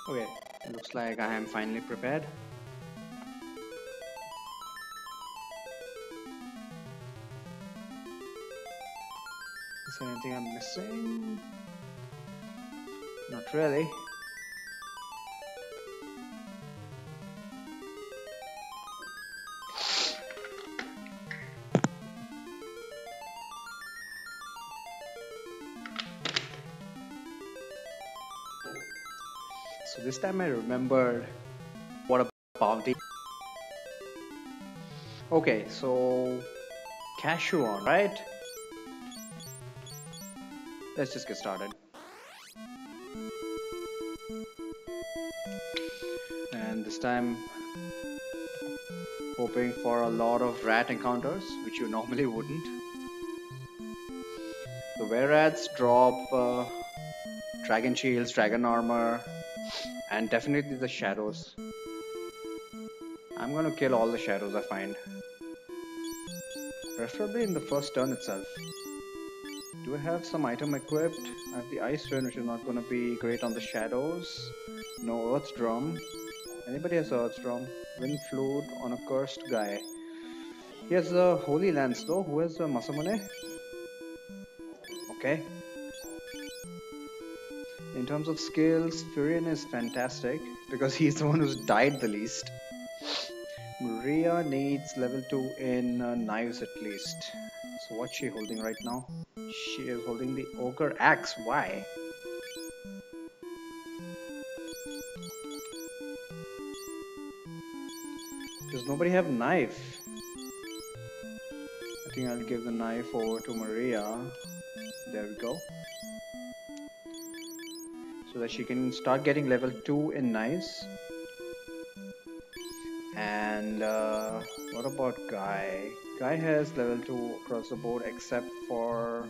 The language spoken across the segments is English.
Okay, looks like I am finally prepared. Is there anything I'm missing? Not really. So this time I remembered what about the. Okay, so cashew on, right? Let's just get started. And this time, hoping for a lot of rat encounters, which you normally wouldn't. The were rats drop dragon shields, dragon armor, and definitely the shadows. I'm gonna kill all the shadows I find. Preferably in the first turn itself. Do I have some item equipped? I have the ice wind, which is not gonna be great on the shadows. No earth drum. Anybody has earth drum? Wind flute on a cursed guy. He has the holy lance though. Who has the Masamune? Okay. In terms of skills, Furion is fantastic because he's the one who's died the least. Maria needs level 2 in knives at least. So what's she holding right now? She is holding the ogre axe. Why? Does nobody have knife? I think I'll give the knife over to Maria. There we go. So that she can start getting level 2 in knives. And what about Guy? Guy has level 2 across the board except for...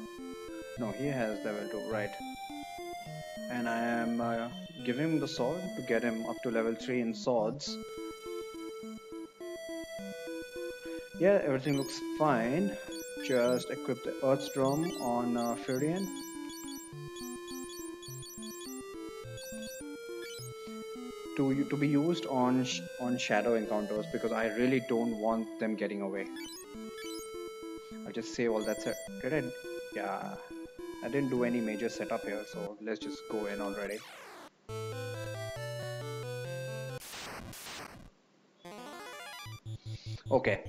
No, he has level 2, right. And I am giving him the sword to get him up to level 3 in swords. Yeah, everything looks fine. Just equip the Earth Drum on Furion. To be used on shadow encounters because I really don't want them getting away. I'll just save all that set. Did I? Yeah, I didn't do any major setup here, so let's just go in already. Okay,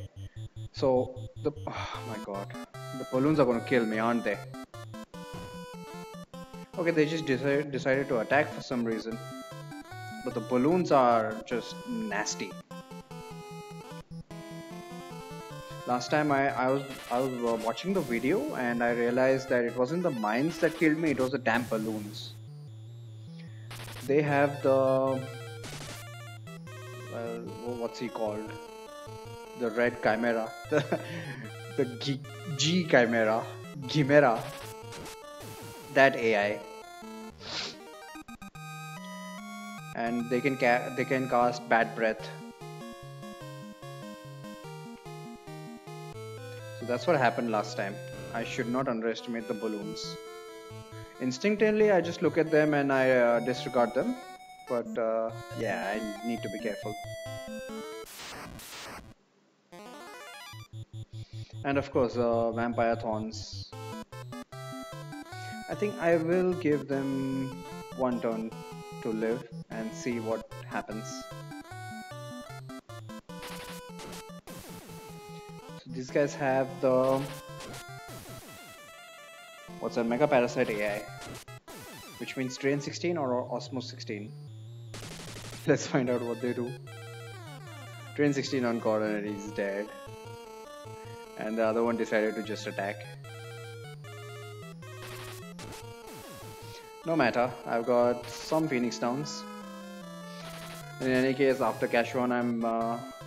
so the oh my god, the balloons are gonna kill me, aren't they? Okay, they just decided to attack for some reason, but the balloons are just nasty. Last time I was watching the video and I realized that it wasn't the mines that killed me, it was the damn balloons. They have the what's he called? The red chimera, the G chimera, Chimera, that AI, and they can cast bad breath. So that's what happened last time. I should not underestimate the balloons. Instinctively, I just look at them and I disregard them. But yeah, I need to be careful. And of course, vampire thorns. I think I will give them one turn to live and see what happens. So these guys have the what's that, Mega Parasite AI, which means Drain 16 or Osmos 16. Let's find out what they do. Drain 16 on Gordon and he's dead. And the other one decided to just attack. No matter, I've got some Phoenix Downs. In any case, after Cashuan,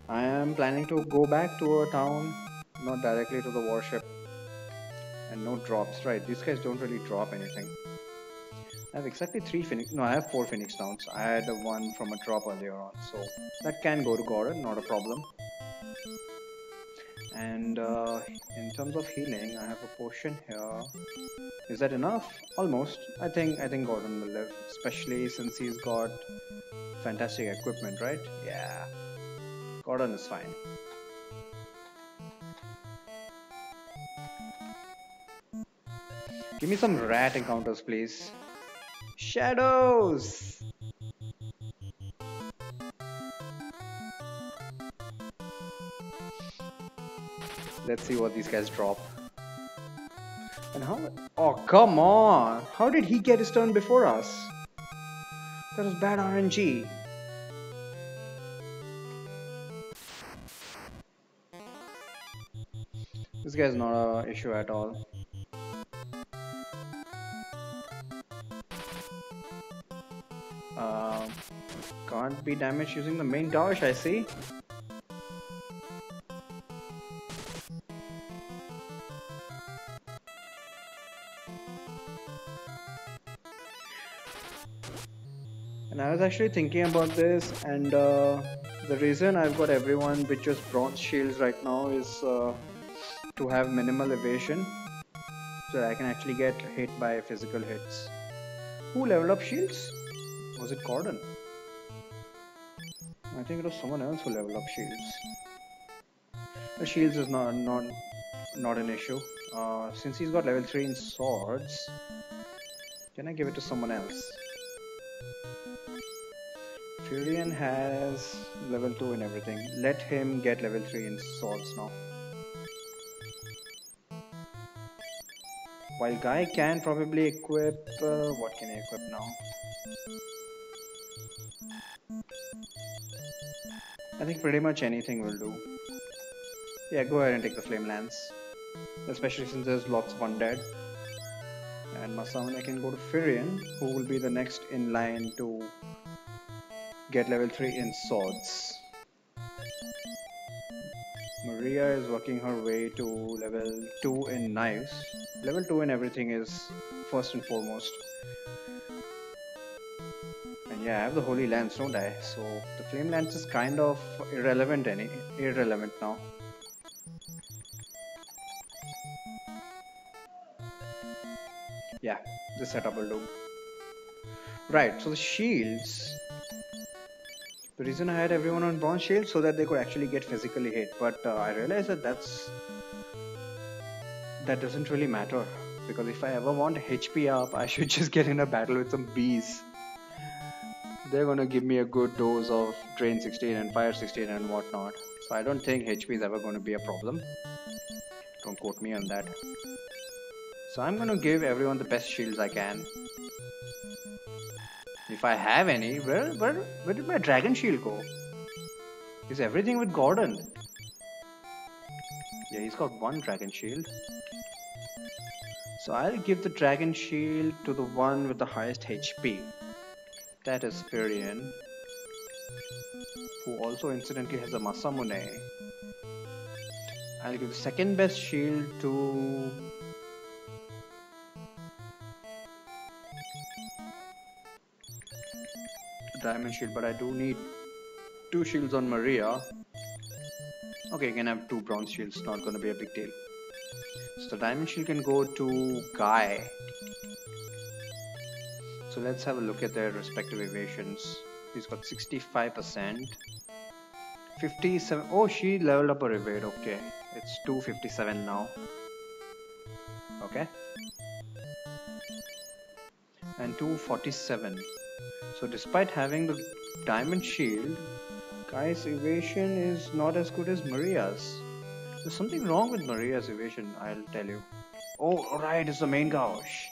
I am planning to go back to a town, not directly to the warship. And no drops, right? These guys don't really drop anything. I have exactly 3 Phoenix. No, I have 4 Phoenix Downs. I had one from a drop earlier on, so that can go to Gordon, not a problem. And in terms of healing, I have a potion here. Is that enough? Almost. I think Gordon will live, especially since he's got fantastic equipment, right? Yeah, Gordon is fine. Give me some rat encounters, please. Shadows! Let's see what these guys drop. And how? Oh, come on! How did he get his turn before us? That was bad RNG. This guy's not a issue at all. Um, can't be damaged using the main dash, I see. And I was actually thinking about this, and the reason I've got everyone with just bronze shields right now is to have minimal evasion, so that I can actually get hit by physical hits. Who leveled up shields? Was it Gordon? I think it was someone else who leveled up shields. The shields is not an issue. Since he's got level 3 in swords, can I give it to someone else? Furion has level 2 in everything. Let him get level 3 in swords now. While Guy can probably equip... what can he equip now? I think pretty much anything will do. Yeah, go ahead and take the Flame Lance. Especially since there's lots of undead. And Masamune can go to Furion, who will be the next in line to get level 3 in swords. Maria is working her way to level 2 in knives. Level 2 in everything is first and foremost. And yeah, I have the Holy Lance, don't I? So the Flame Lance is kind of irrelevant now. Yeah, this setup will do. Right, so the shields. The reason I had everyone on bronze shield so that they could actually get physically hit, but I realized that that doesn't really matter, because if I ever want HP up, I should just get in a battle with some bees. They're gonna give me a good dose of drain 16 and fire 16 and whatnot, so I don't think HP is ever gonna be a problem. Don't quote me on that. So I'm gonna give everyone the best shields I can. If I have any, where did my dragon shield go? Is everything with Gordon? Yeah, he's got one dragon shield. So I'll give the dragon shield to the one with the highest HP. That is Furion, who also incidentally has a Masamune. I'll give the second best shield to... Diamond shield, but I do need 2 shields on Maria. Okay, you can have 2 bronze shields, not gonna be a big deal. So the diamond shield can go to Guy. So let's have a look at their respective evasions. He's got 65%. 57. Oh, she leveled up her evade. Okay, it's 257 now. Okay. And 247. So despite having the diamond shield, Guy's evasion is not as good as Maria's. There's something wrong with Maria's evasion, I'll tell you. Oh, right, it's the main gouge.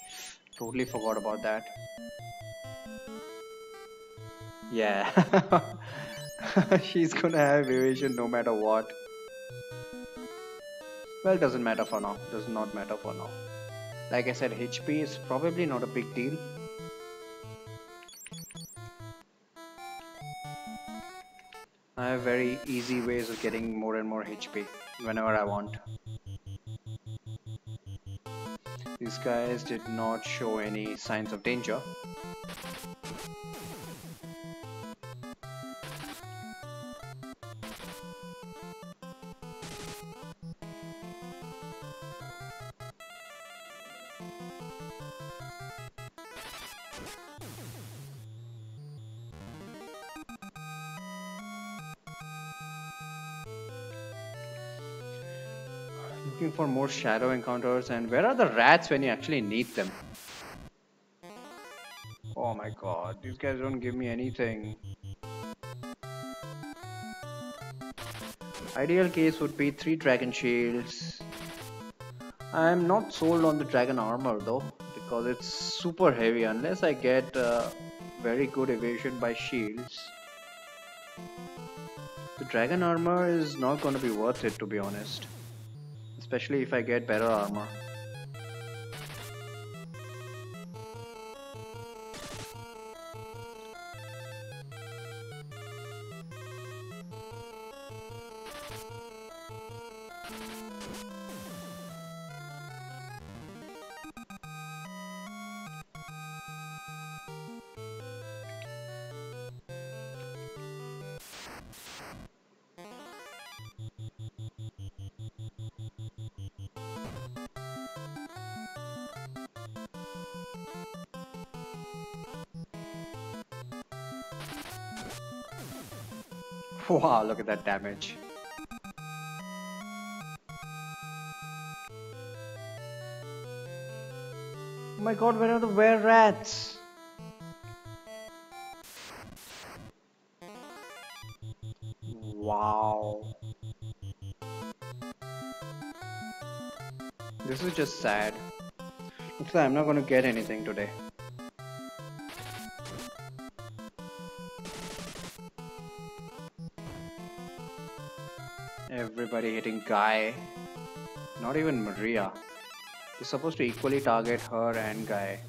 Totally forgot about that. Yeah. She's gonna have evasion no matter what. Well, it doesn't matter for now. Does not matter for now. Like I said, HP is probably not a big deal. I have very easy ways of getting more and more HP whenever I want. These guys did not show any signs of danger. Looking for more shadow encounters, and where are the rats when you actually need them? Oh my god, these guys don't give me anything. Ideal case would be 3 dragon shields. I'm not sold on the dragon armor though, because it's super heavy unless I get very good evasion by shields. The dragon armor is not going to be worth it, to be honest. Especially if I get better armor. Wow, look at that damage. Oh my god, where are the were rats? Wow. This is just sad. Looks like I'm not gonna get anything today. Everybody hitting Guy. Not even Maria. You're supposed to equally target her and Guy.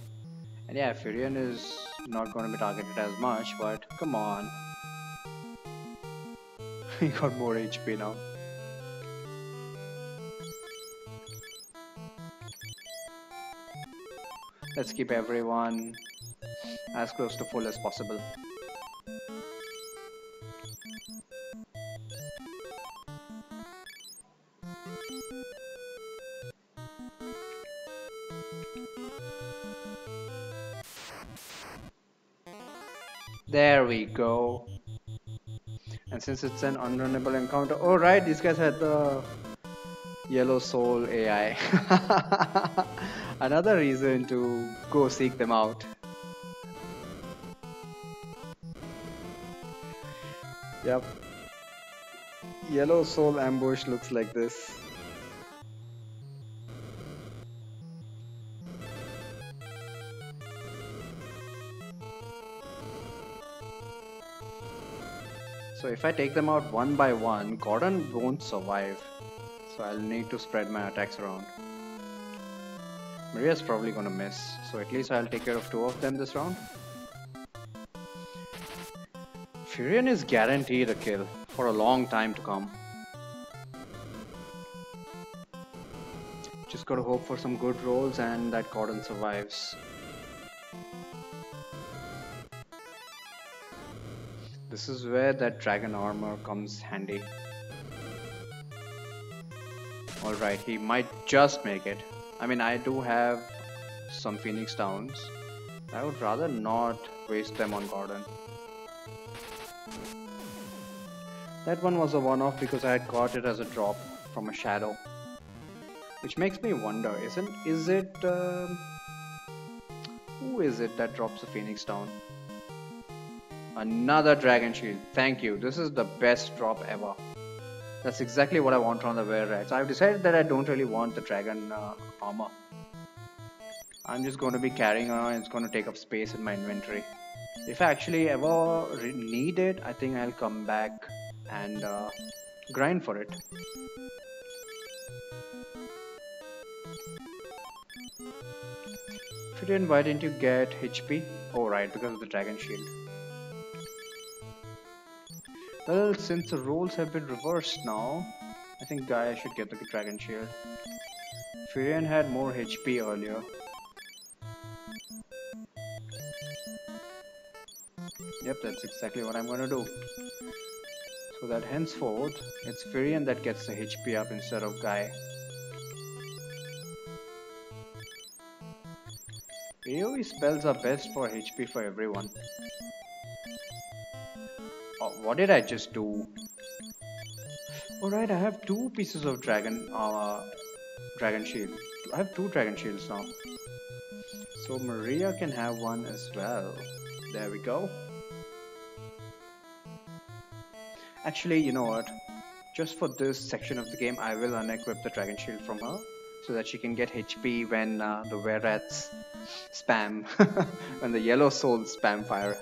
And yeah, Furion is not going to be targeted as much, but come on. He got more HP now. Let's keep everyone as close to full as possible. There we go. And since it's an unrunnable encounter, oh right, these guys had the Yellow Soul AI. Another reason to go seek them out. Yep. Yellow Soul ambush looks like this. So if I take them out one by one, Gordon won't survive. So I'll need to spread my attacks around. Maria's probably gonna miss, so at least I'll take care of 2 of them this round. Furion is guaranteed a kill for a long time to come. Just gotta hope for some good rolls and that Gordon survives. This is where that dragon armor comes handy. Alright, he might just make it. I mean, I do have some Phoenix Downs. I would rather not waste them on Gordon. That one was a one-off because I had got it as a drop from a shadow. Which makes me wonder, is it who is it that drops a Phoenix Down? Another Dragon Shield. Thank you. This is the best drop ever. That's exactly what I want from the Were Rats. I've decided that I don't really want the Dragon armor. I'm just going to be carrying on. It's going to take up space in my inventory. If I actually ever need it, I think I'll come back and grind for it. Furion, why didn't you get HP? Oh right, because of the Dragon Shield. Well, since the roles have been reversed now, I think Gaia should get the Dragon Shield. Furion had more HP earlier. Yep, that's exactly what I'm gonna do. So that henceforth, it's Furion that gets the HP up instead of Guy. AoE spells are best for HP for everyone. Oh, what did I just do? Alright, I have 2 pieces of dragon Dragon Shield. I have two Dragon Shields now. So Maria can have one as well. There we go. Actually, you know what? Just for this section of the game, I will unequip the Dragon Shield from her so that she can get HP when the Were Rats spam, when the Yellow Souls spam fire.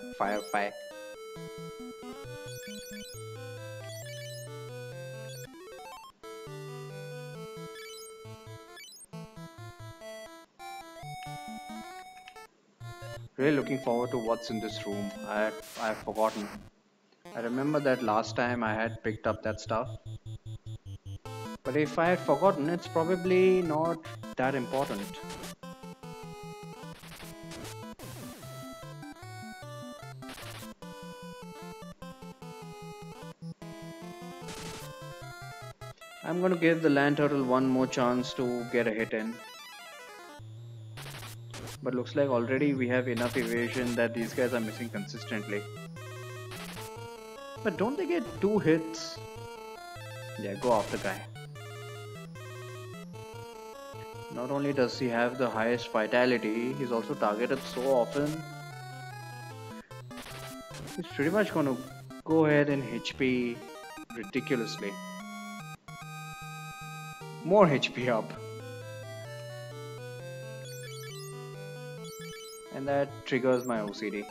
Really looking forward to what's in this room. I've forgotten. I remember that last time I had picked up that stuff. But if I had forgotten, it's probably not that important. I'm gonna give the land turtle one more chance to get a hit in. But looks like already we have enough evasion that these guys are missing consistently. But don't they get 2 hits? Yeah, go off the guy. Not only does he have the highest vitality, he's also targeted so often. He's pretty much gonna go ahead and HP ridiculously. More HP up. And that triggers my OCD.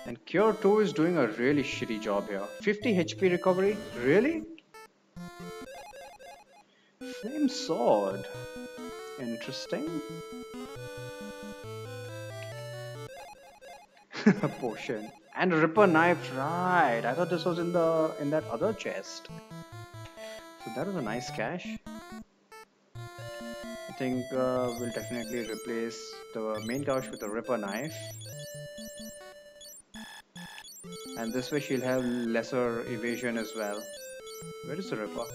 And Cure 2 is doing a really shitty job here. 50 HP recovery? Really? Flame Sword. Interesting. Potion. And Ripper Knife, right. I thought this was in that other chest. So that was a nice cache. I think we'll definitely replace the main couch with a Ripper Knife. And this way she'll have lesser evasion as well. Where is the Ripper?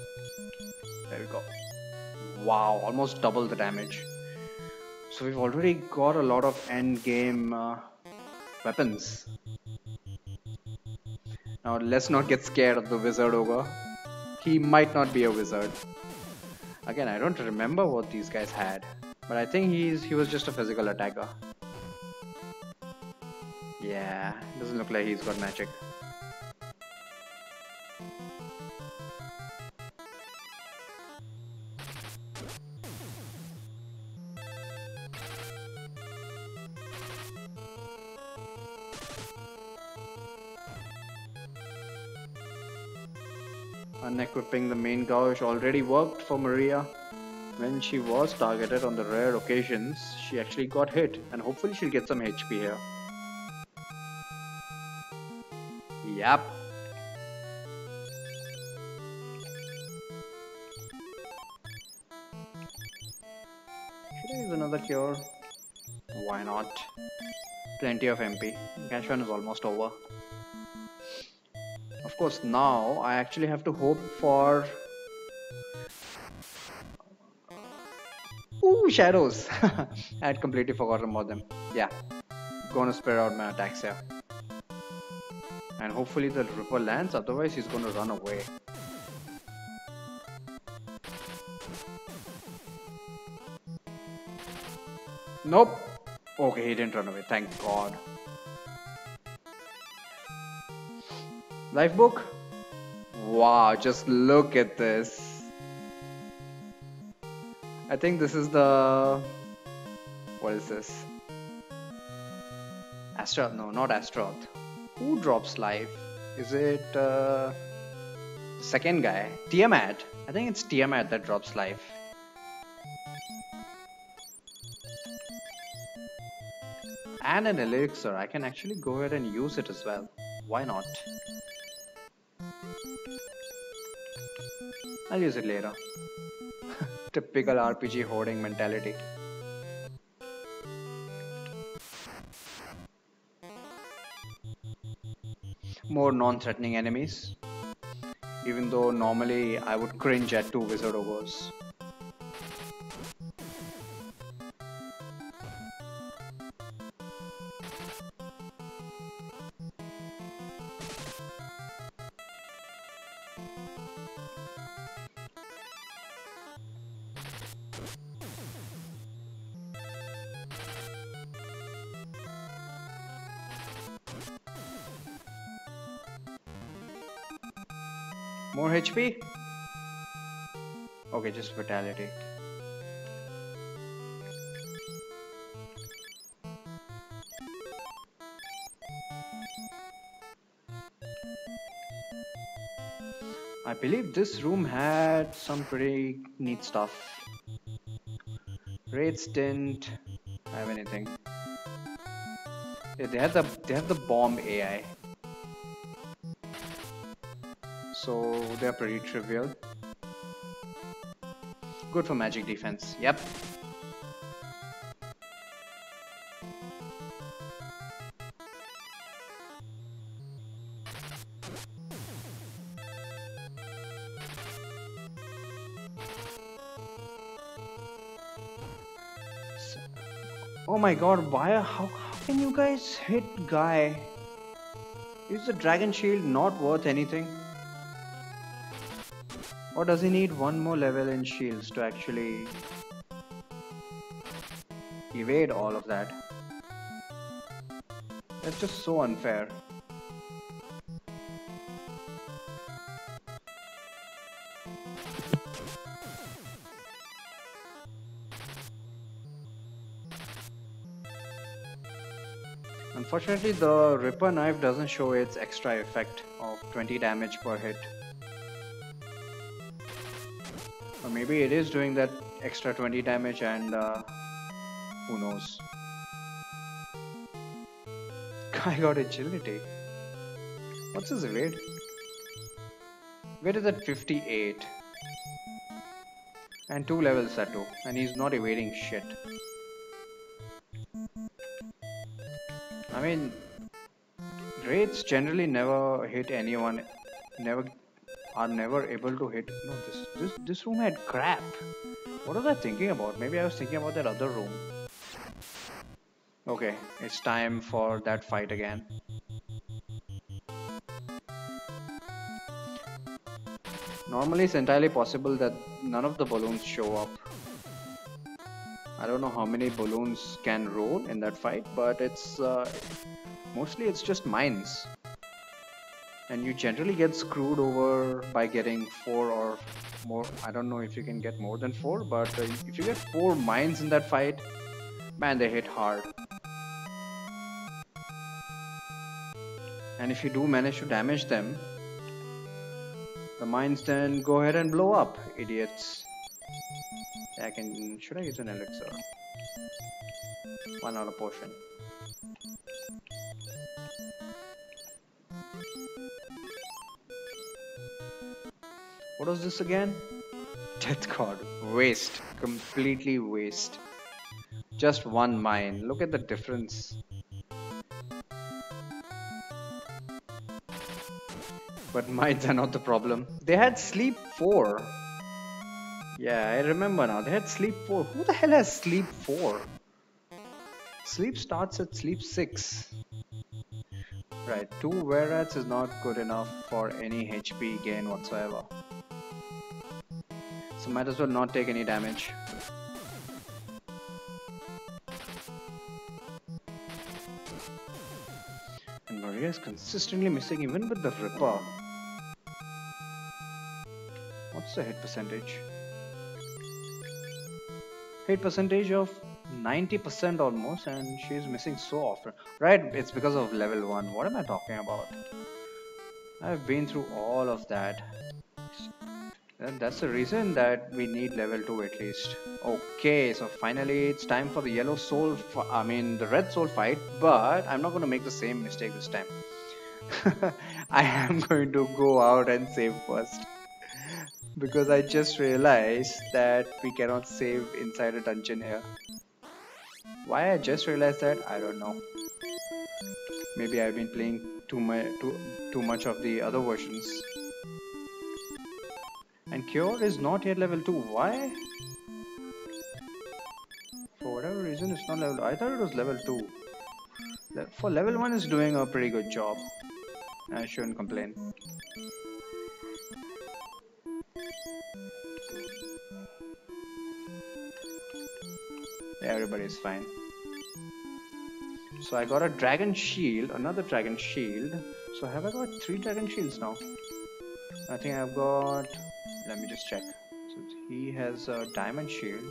There we go. Wow, almost double the damage. So we've already got a lot of end game weapons. Now let's not get scared of the Wizard Ogre. He might not be a wizard. Again, I don't remember what these guys had, but I think he was just a physical attacker. Yeah, doesn't look like he's got magic. Unequipping the main gouge already worked for Maria. When she was targeted on the rare occasions, she actually got hit, and hopefully she'll get some HP here. Yep. Should I use another cure? Why not? Plenty of MP. Cash one is almost over. Of course, now I actually have to hope for... Ooh, shadows! I had completely forgotten about them. Yeah, gonna spare out my attacks here. And hopefully the Ripper lands, otherwise he's gonna run away. Nope. Okay, he didn't run away, thank God. Life book? Wow, just look at this. I think this is the... What is this? Astaroth? No, not Astaroth. Who drops life? Is it the second guy? Tiamat. I think it's Tiamat that drops life. And an elixir. I can actually go ahead and use it as well. Why not? I'll use it later. Typical RPG hoarding mentality. More non-threatening enemies. Even though normally I would cringe at 2 Wizard Ogres. More HP? Okay, just vitality. I believe this room had some pretty neat stuff. Raids didn't have anything. Yeah, they have the bomb AI, so they're pretty trivial. Good for magic defense. Yep. Oh my god, why? How can you guys hit Guy? Is the dragon shield not worth anything? Or does he need one more level in shields to actually evade all of that? That's just so unfair. Unfortunately, the Ripper knife doesn't show its extra effect of 20 damage per hit. Or maybe it is doing that extra 20 damage and who knows. Guy got agility. What's his evade? Where is at 58? And 2 levels at 2. And he's not evading shit. I mean, raids generally never hit anyone. Are never able to hit. No, this room had crap. What was I thinking about? Maybe I was thinking about that other room. Okay, it's time for that fight again. Normally it's entirely possible that none of the balloons show up. I don't know how many balloons can roll in that fight, but it's mostly it's just mines. And you generally get screwed over by getting 4 or more. I don't know if you can get more than 4, but if you get 4 mines in that fight, man, they hit hard. And if you do manage to damage them, the mines then go ahead and blow up, idiots. Should I use an elixir? 1 out of potion. What was this again? Death God. Waste. Completely waste. Just 1 mine. Look at the difference. But mines are not the problem. They had sleep 4. Yeah, I remember now. They had sleep 4. Who the hell has sleep 4? Sleep starts at sleep 6. Right, 2 were-rats is not good enough for any HP gain whatsoever. So might as well not take any damage. And Maria is consistently missing even with the Ripper. What's the hit percentage? Hit percentage of 90% almost, and she's missing so often. Right, it's because of level 1. What am I talking about? I've been through all of that. And that's the reason that we need level 2 at least. Okay, so finally it's time for the yellow soul, the red soul fight, but I'm not going to make the same mistake this time. I am going to go out and save first. Because I just realized that we cannot save inside a dungeon here. Why I just realized that, I don't know. Maybe I've been playing too much of the other versions. And Cure is not yet level 2. Why? For whatever reason it's not level 2. I thought it was level 2. For level 1 it's doing a pretty good job. I shouldn't complain. everybody's fine. So I got a dragon shield, another dragon shield. So have I got 3 dragon shields now? I think I've got, let me just check. So he has a diamond shield.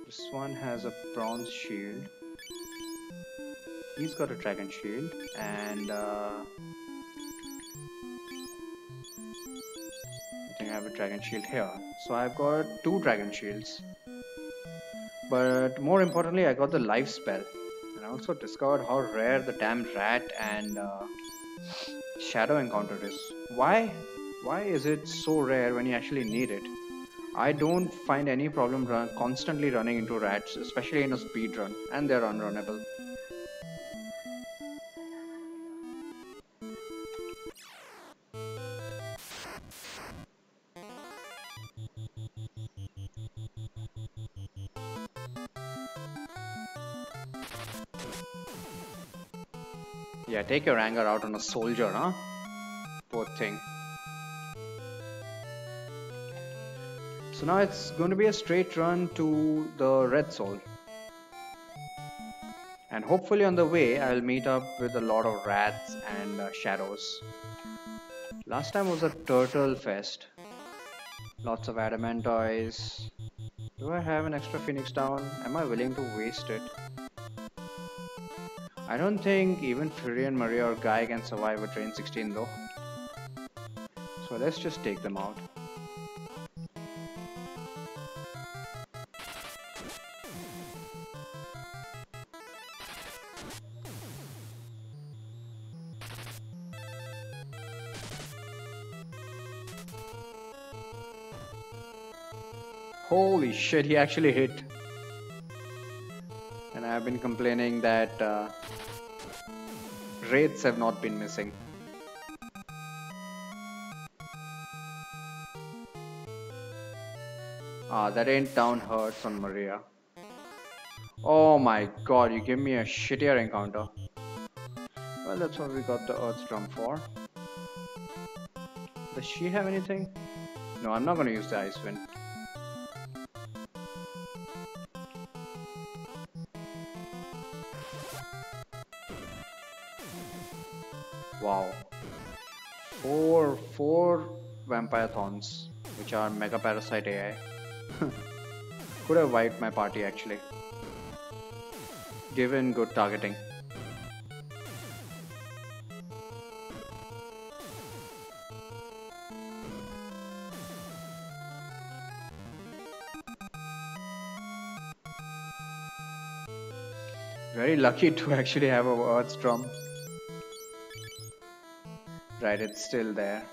This one has a bronze shield. He's got a dragon shield, and I think I have a dragon shield here. So I've got 2 dragon shields. But more importantly, I got the life spell. And I also discovered how rare the damn rat and shadow encounter is. Why? Why is it so rare when you actually need it? I don't find any problem constantly running into rats, especially in a speed run, and they're unrunnable. Yeah, take your anger out on a soldier, huh? Poor thing. So now it's going to be a straight run to the red soul. And hopefully on the way, I'll meet up with a lot of rats and shadows. Last time was a turtle fest. Lots of adamantoids. Do I have an extra phoenix down? Am I willing to waste it? I don't think even Fury and Maria or Guy can survive a train 16 though. So let's just take them out. Holy shit, he actually hit. And I've been complaining that wraiths have not been missing. Ah, that ain't down hurts on Maria. Oh my god, you give me a shittier encounter. Well, that's what we got the Earth Drum for. Does she have anything? No, I'm not gonna use the Ice Wind. Wow. Four Vampire Thorns, which are Mega Parasite AI. Could have wiped my party actually. Given good targeting. Very lucky to actually have a Earthstorm. Right, it's still there.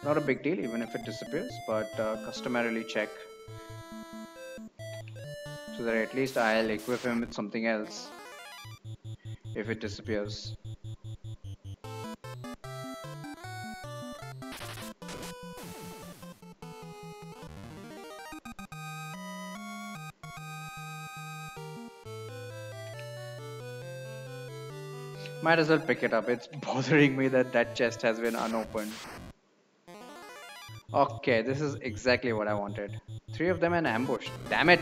Not a big deal even if it disappears, but customarily check. So that at least I'll equip him with something else if it disappears. Might as well pick it up. It's bothering me that that chest has been unopened. Okay, this is exactly what I wanted. 3 of them in ambush. Damn it!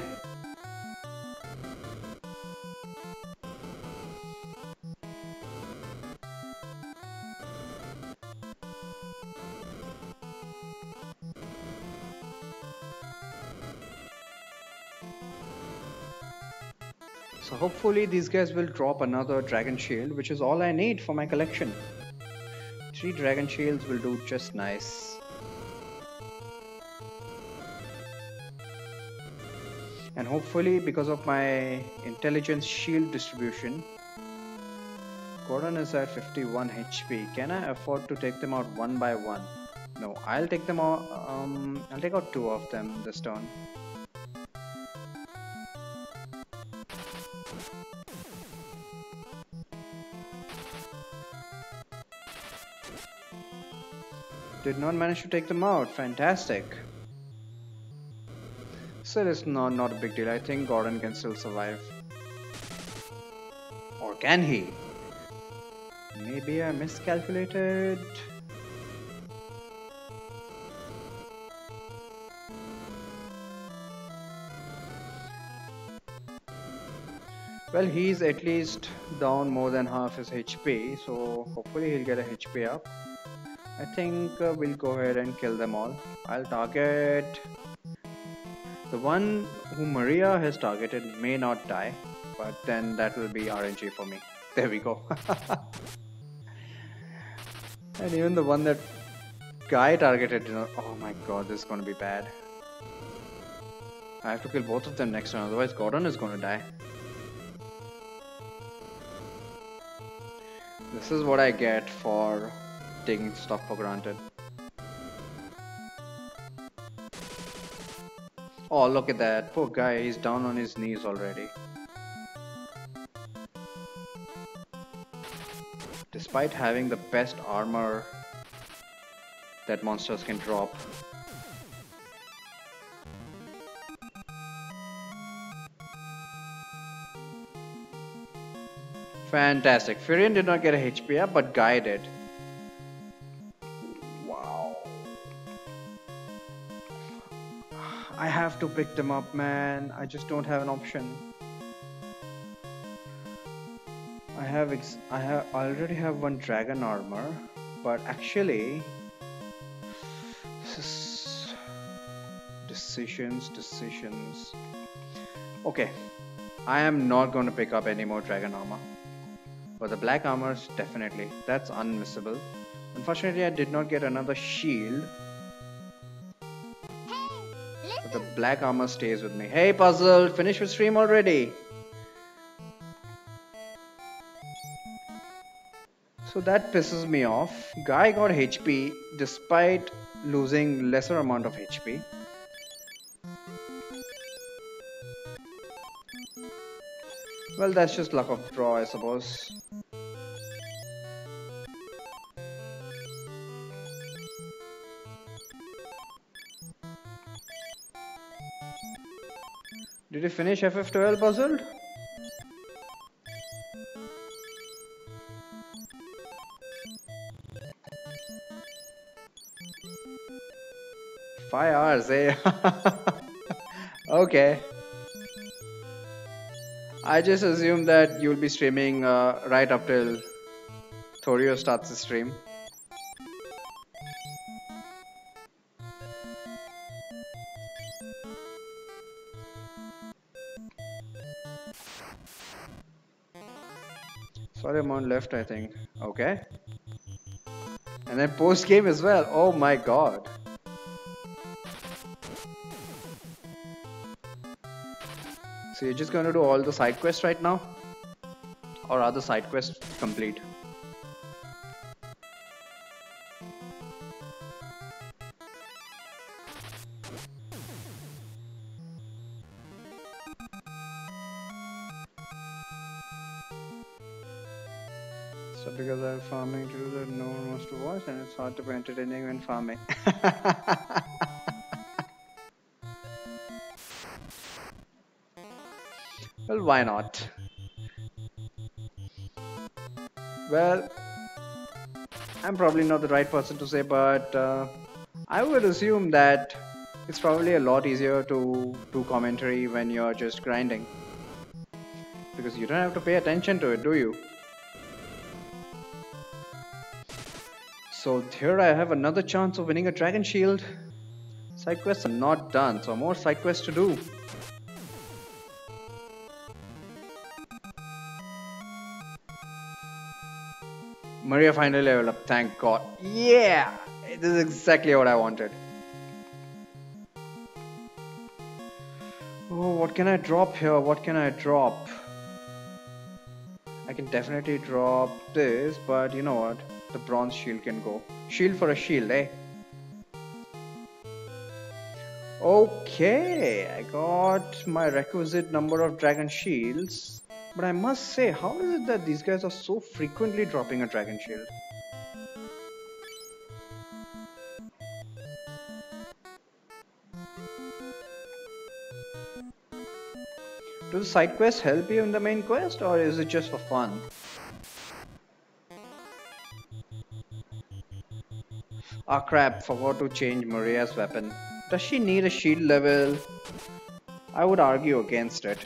So hopefully these guys will drop another dragon shield, which is all I need for my collection. 3 dragon shields will do just nice. And hopefully because of my intelligence shield distribution, Gordon is at 51 HP. Can I afford to take them out one by one? No, I'll take them out. I'll take out 2 of them this turn. Did not manage to take them out. Fantastic. Still, it's not a big deal. I think Gordon can still survive. Or can he? Maybe I miscalculated. Well, he's at least down more than half his HP, so hopefully he'll get a HP up. I think we'll go ahead and kill them all. I'll target the one who Maria has targeted may not die, but then that will be RNG for me. There we go. And even the one that Guy targeted, oh my god, this is gonna be bad. I have to kill both of them next turn, otherwise Gordon is gonna die. This is what I get for taking stuff for granted. Oh, look at that. Poor guy, he's down on his knees already. Despite having the best armor that monsters can drop. Fantastic. Furion did not get a HP up, but Guy did. Wow. I have to pick them up, man. I just don't have an option. I already have one dragon armor, but actually this is decisions. Okay, I am not going to pick up any more dragon armor, but the black armors definitely, that's unmissable. Unfortunately, I did not get another shield, but the black armor stays with me. Hey Puzzle, finish your stream already. So that pisses me off. Guy got HP despite losing lesser amount of HP. Well, that's just luck of draw, I suppose. Did you finish FF12 Puzzle? Five hours, eh? Okay. I just assume that you'll be streaming right up till Thorio starts the stream. Sorry, I'm on left, I think. Okay. And then post game as well. Oh my god. So you're just going to do all the side quests right now? Or are the side quests complete? So because I'm farming to do that no one wants to watch and it's hard to be entertaining when farming. Well, why not? Well, I'm probably not the right person to say, but I would assume that it's probably a lot easier to do commentary when you're just grinding. Because you don't have to pay attention to it, do you? So here I have another chance of winning a dragon shield. Side quests are not done, so more side quests to do. Maria finally leveled up, thank god. Yeah! This is exactly what I wanted. Oh, what can I drop here? What can I drop? I can definitely drop this, but you know what? The bronze shield can go. Shield for a shield, eh? Okay, I got my requisite number of dragon shields. But I must say, how is it that these guys are so frequently dropping a dragon shield? Do the side quests help you in the main quest, or is it just for fun? Ah crap, forgot to change Maria's weapon. Does she need a shield level? I would argue against it.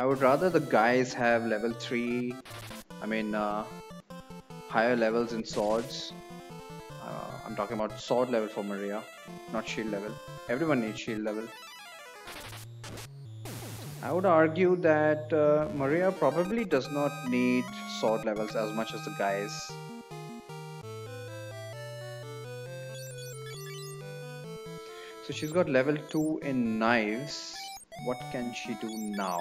I would rather the guys have level 3, I mean, higher levels in swords. I'm talking about sword level for Maria, not shield level. Everyone needs shield level. I would argue that Maria probably does not need sword levels as much as the guys. So she's got level 2 in knives. What can she do now?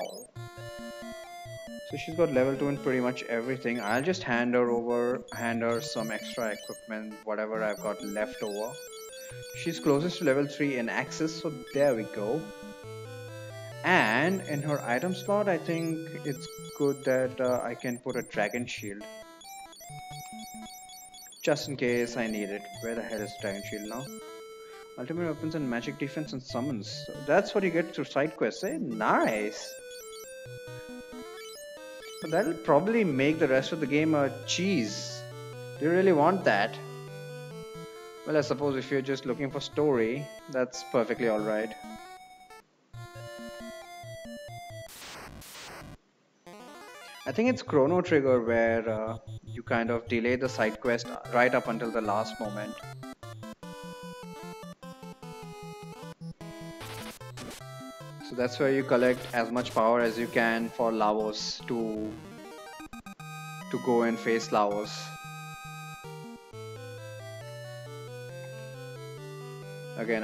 So she's got level 2 in pretty much everything. I'll just hand her some extra equipment, whatever I've got left over. She's closest to level 3 in axes, so there we go. And in her item slot, I think it's good that I can put a dragon shield. Just in case I need it. Where the hell is dragon shield now? Ultimate weapons and magic defense and summons. So that's what you get through side quests, eh? Nice! But that'll probably make the rest of the game a cheese. Do you really want that? Well, I suppose if you're just looking for story, that's perfectly alright. I think it's Chrono Trigger where you kind of delay the side quest right up until the last moment. So that's where you collect as much power as you can for Lavos to go and face Lavos. Again,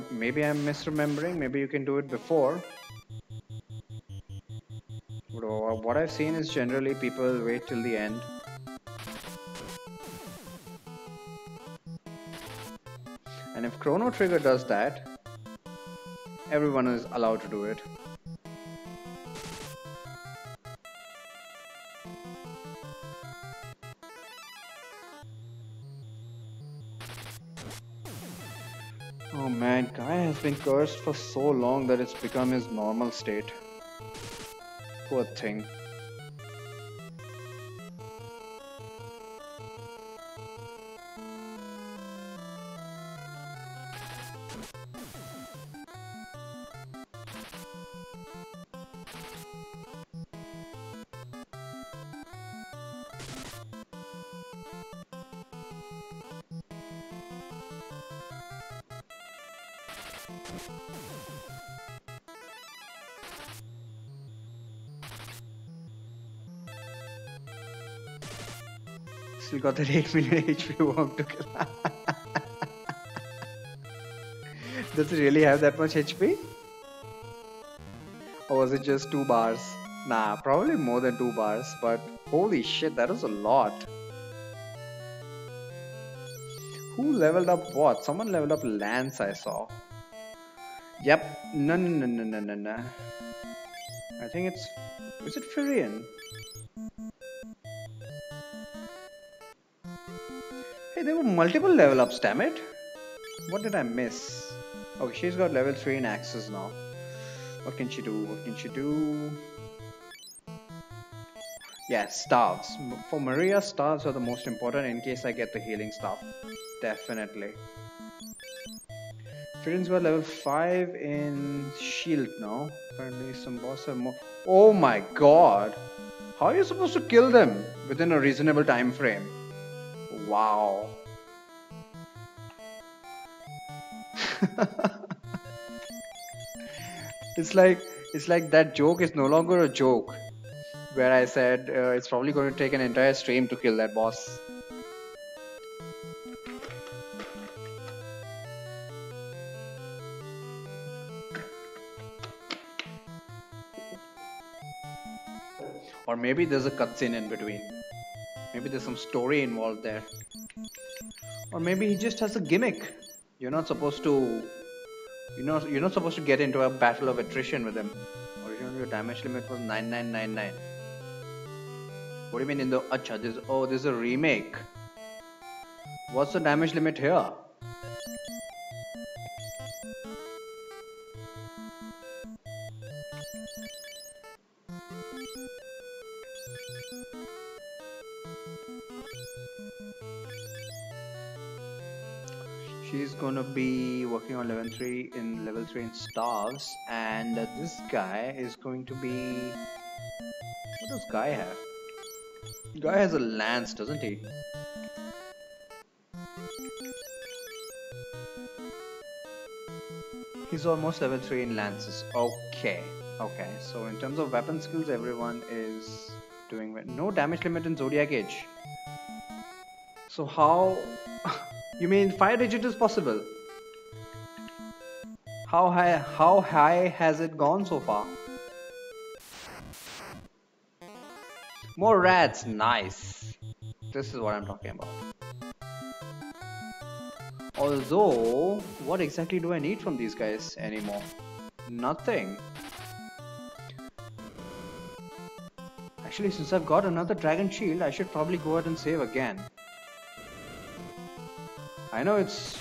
maybe I'm misremembering, maybe you can do it before. But what I've seen is generally people wait till the end. And if Chrono Trigger does that, everyone is allowed to do it. Oh man, Guy has been cursed for so long that it's become his normal state. Poor thing. Still got that 8 million HP work to kill. Does it really have that much HP? Or was it just 2 bars? Nah, probably more than 2 bars, but holy shit, that was a lot. Who leveled up what? Someone leveled up Lance, I saw. Yep. No. I think it's... Is it Firion? Hey, there were multiple level ups, damn it. What did I miss? Okay, she's got level 3 in axes now. What can she do? What can she do? Yeah, staves. For Maria, staves are the most important in case I get the healing staff. Definitely. Firion's got level 5 in shield now. Apparently some boss have more. Oh my god! How are you supposed to kill them within a reasonable time frame? Wow. It's like that joke is no longer a joke. Where I said it's probably going to take an entire stream to kill that boss. Or maybe there's a cutscene in between. Maybe there's some story involved there. Or maybe he just has a gimmick. You're not supposed to get into a battle of attrition with him. Originally your damage limit was 9999. What do you mean in the Acha? There's a remake. What's the damage limit here? She's gonna be working on level 3 in staves, and this guy is going to be Guy have? Guy has a lance, doesn't he? He's almost level 3 in lances. Okay. Okay. So in terms of weapon skills, everyone is doing well. No damage limit in Zodiac Age. So how... You mean 5 digit is possible? How high has it gone so far? More rats, nice. This is what I'm talking about. Although, what exactly do I need from these guys anymore? Nothing. Actually, since I've got another dragon shield, I should probably go ahead and save again. I know it's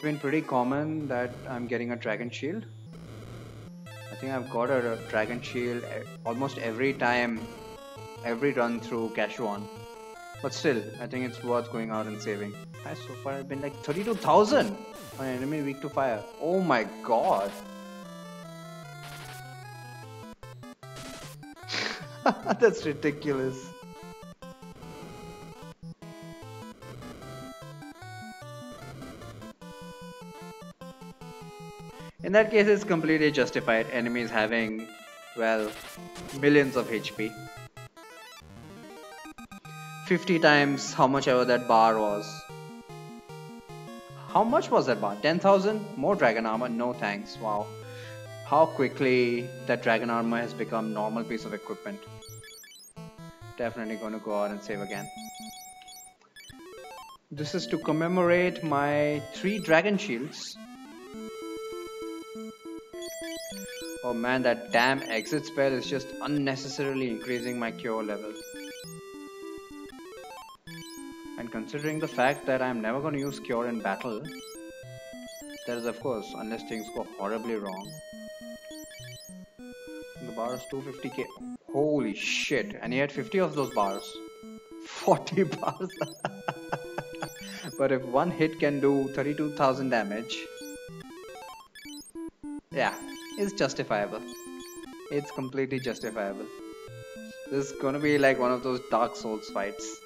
been pretty common that I'm getting a dragon shield. I think I've got a dragon shield almost every time, every run through Cashuan. But still, I think it's worth going out and saving. So far I've been like 32,000 on enemy weak to fire. Oh my god. That's ridiculous. In that case, it's completely justified. Enemies having, well, millions of HP. 50 times how much ever that bar was. How much was that bar? 10,000? More dragon armor? No thanks. Wow. How quickly that dragon armor has become normal piece of equipment. Definitely gonna go out and save again. This is to commemorate my 3 dragon shields. Oh man, that damn exit spell is just unnecessarily increasing my cure level. And considering the fact that I'm never going to use cure in battle, that is of course unless things go horribly wrong. The bar is 250k. Holy shit, and he had 50 of those bars. 40 bars. But if one hit can do 32,000 damage, yeah, it's justifiable. It's completely justifiable. This is gonna be like one of those Dark Souls fights.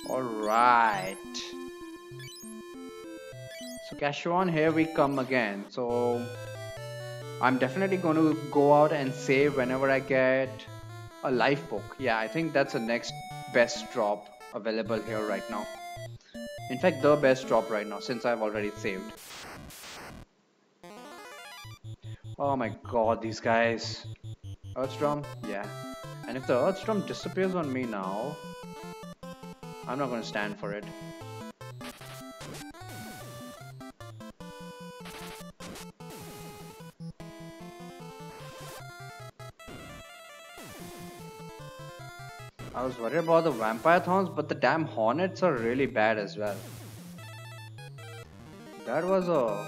Alright. So Cashuan, here we come again. So I'm definitely going to go out and save whenever I get a life book. Yeah, I think that's the next best drop available here right now. In fact, the best drop right now since I've already saved. Oh my god, these guys. Earthstrom? Yeah. And if the Earthstrom disappears on me now, I'm not going to stand for it. I was worried about the vampire thorns, but the damn hornets are really bad as well. That was a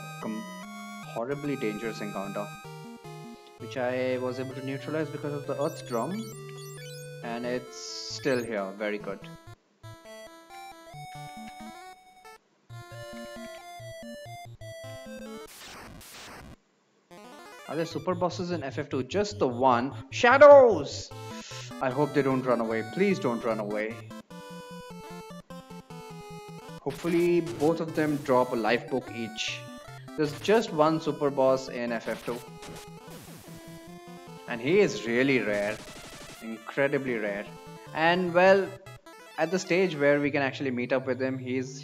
horribly dangerous encounter, which I was able to neutralize because of the earth drum, and it's still here. Very good. Are there super bosses in FF2? Just the one. Shadows! I hope they don't run away. Please don't run away. Hopefully both of them drop a life book each. There's just one super boss in FF2. And he is really rare. Incredibly rare. And well, at the stage where we can actually meet up with him, he's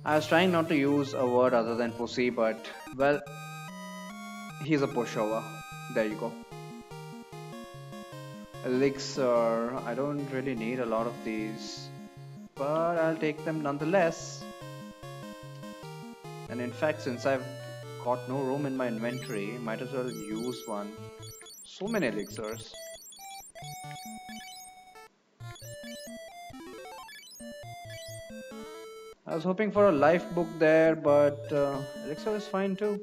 I was trying not to use a word other than pussy, but well, he's a pushover. There you go. Elixir, I don't really need a lot of these, but I'll take them nonetheless. And in fact, since I've got no room in my inventory, might as well use one. So many elixirs. I was hoping for a life book there, but elixir is fine too.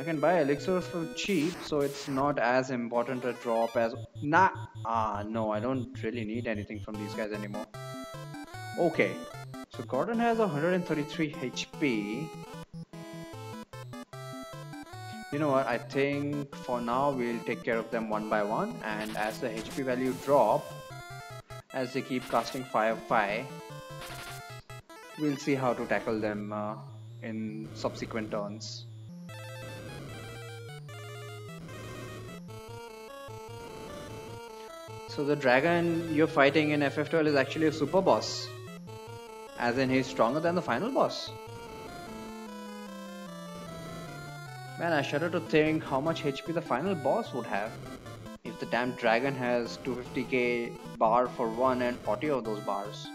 I can buy elixirs for cheap, so it's not as important a drop as... Nah! Ah, no, I don't really need anything from these guys anymore. Okay, so Gordon has 133 HP. You know what, I think for now we'll take care of them one by one, and as the HP value drop, as they keep casting Firefly, we'll see how to tackle them in subsequent turns. So the dragon you're fighting in FF12 is actually a super boss, as in he's stronger than the final boss. Man, I shudder to think how much HP the final boss would have. If the damn dragon has 250k bar for one and 40 of those bars.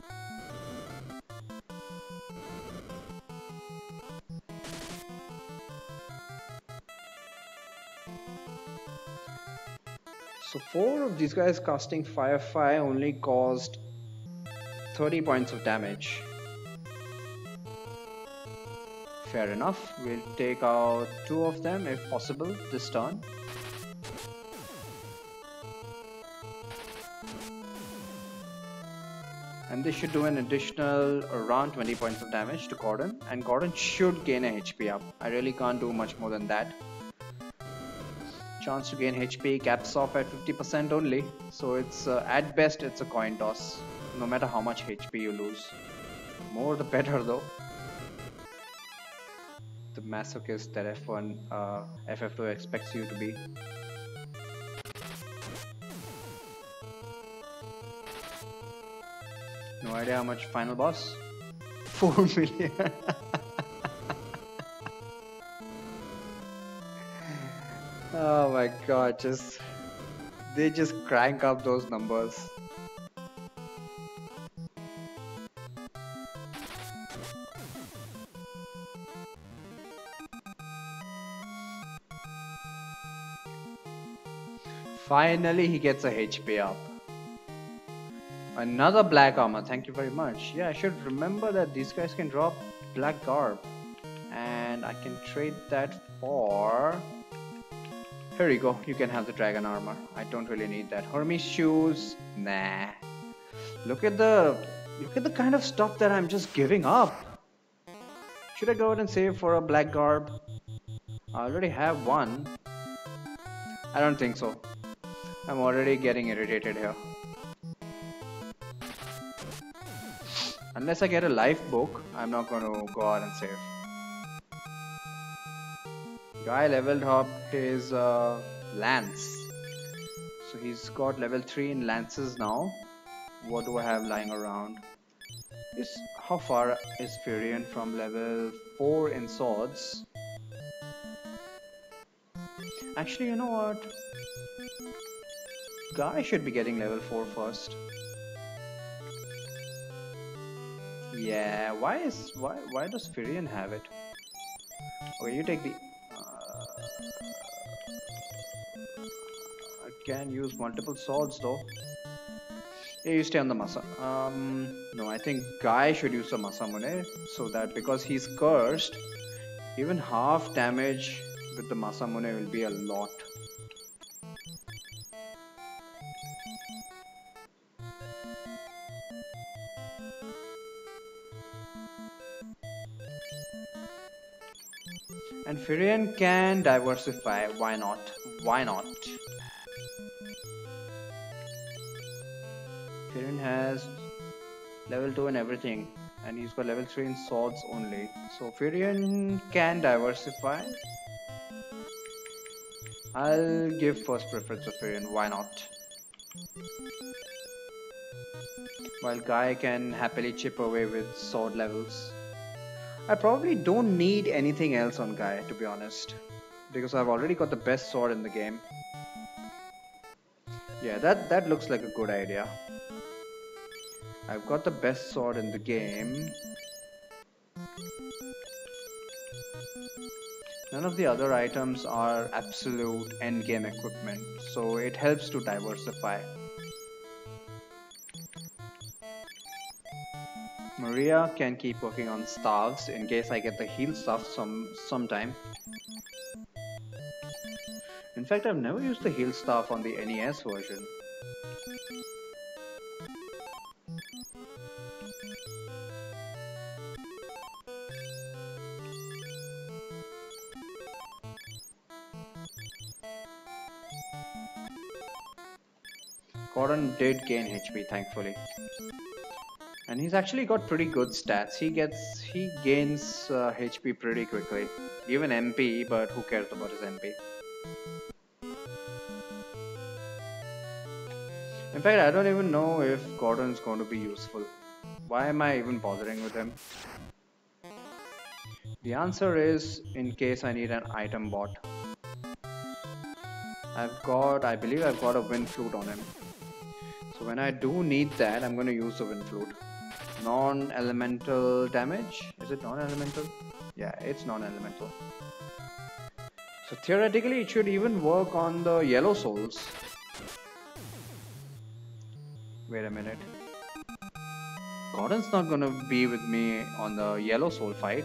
So 4 of these guys casting Firefly only caused 30 points of damage. Fair enough, we'll take out 2 of them if possible this turn. And this should do an additional around 20 points of damage to Gordon, and Gordon should gain a HP up. I really can't do much more than that. Chance to gain HP caps off at 50% only, so it's at best it's a coin toss, no matter how much HP you lose. More the better though. The masochist that FF2 expects you to be. No idea how much final boss? 4 million. Oh my god, they just crank up those numbers. Finally he gets a HP up. Another black armor, thank you very much. Yeah, I should remember that these guys can drop black garb, and I can trade that for... Here you go, you can have the dragon armor. I don't really need that. Hermes shoes, nah. Look at the kind of stuff that I'm just giving up. Should I go ahead and save for a black garb? I already have one. I don't think so. I'm already getting irritated here. Unless I get a life book, I'm not going to go out and save. Guy leveled up his lance. So he's got level 3 in lances now. What do I have lying around? How far is Furion from level 4 in swords? Actually, you know what? Guy should be getting level 4 first. Yeah, why does Furion have it? Okay, you take the... I can use multiple swords though. Yeah, you stay on the Masa. No, I think Guy should use the Masamune, so that because he's cursed, even half damage with the Masamune will be a lot. And Firion can diversify, why not? Why not? Firion has level 2 in everything, and he's got level 3 in swords only. So Firion can diversify. I'll give first preference to Firion, why not? While Guy can happily chip away with sword levels. I probably don't need anything else on Guy, to be honest, because I've already got the best sword in the game. Yeah, that looks like a good idea. I've got the best sword in the game. None of the other items are absolute endgame equipment, so it helps to diversify. Maria can keep working on staves in case I get the heal stuff sometime. fact, I've never used the heal staff on the NES version. Gordon did gain HP, thankfully. And he's actually got pretty good stats. He gains HP pretty quickly. Even MP, but who cares about his MP? In fact, I don't even know if Gordon's going to be useful. Why am I even bothering with him? The answer is in case I need an item bot. I believe I've got a wind flute on him. So when I do need that, I'm going to use the wind flute. Non-elemental damage? Is it non-elemental? Yeah, it's non-elemental. So theoretically, it should even work on the yellow souls. Wait a minute. Gordon's not gonna be with me on the yellow soul fight.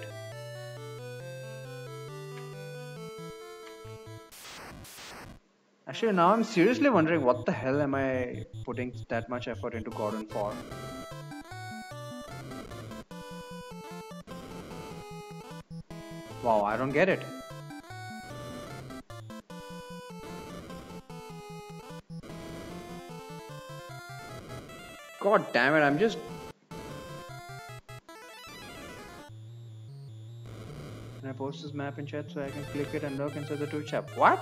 Actually, now I'm seriously wondering what the hell am I putting that much effort into Gordon for? Wow, I don't get it. God damn it, I'm just... Can I post this map in chat so I can click it and look inside the Twitch app? What?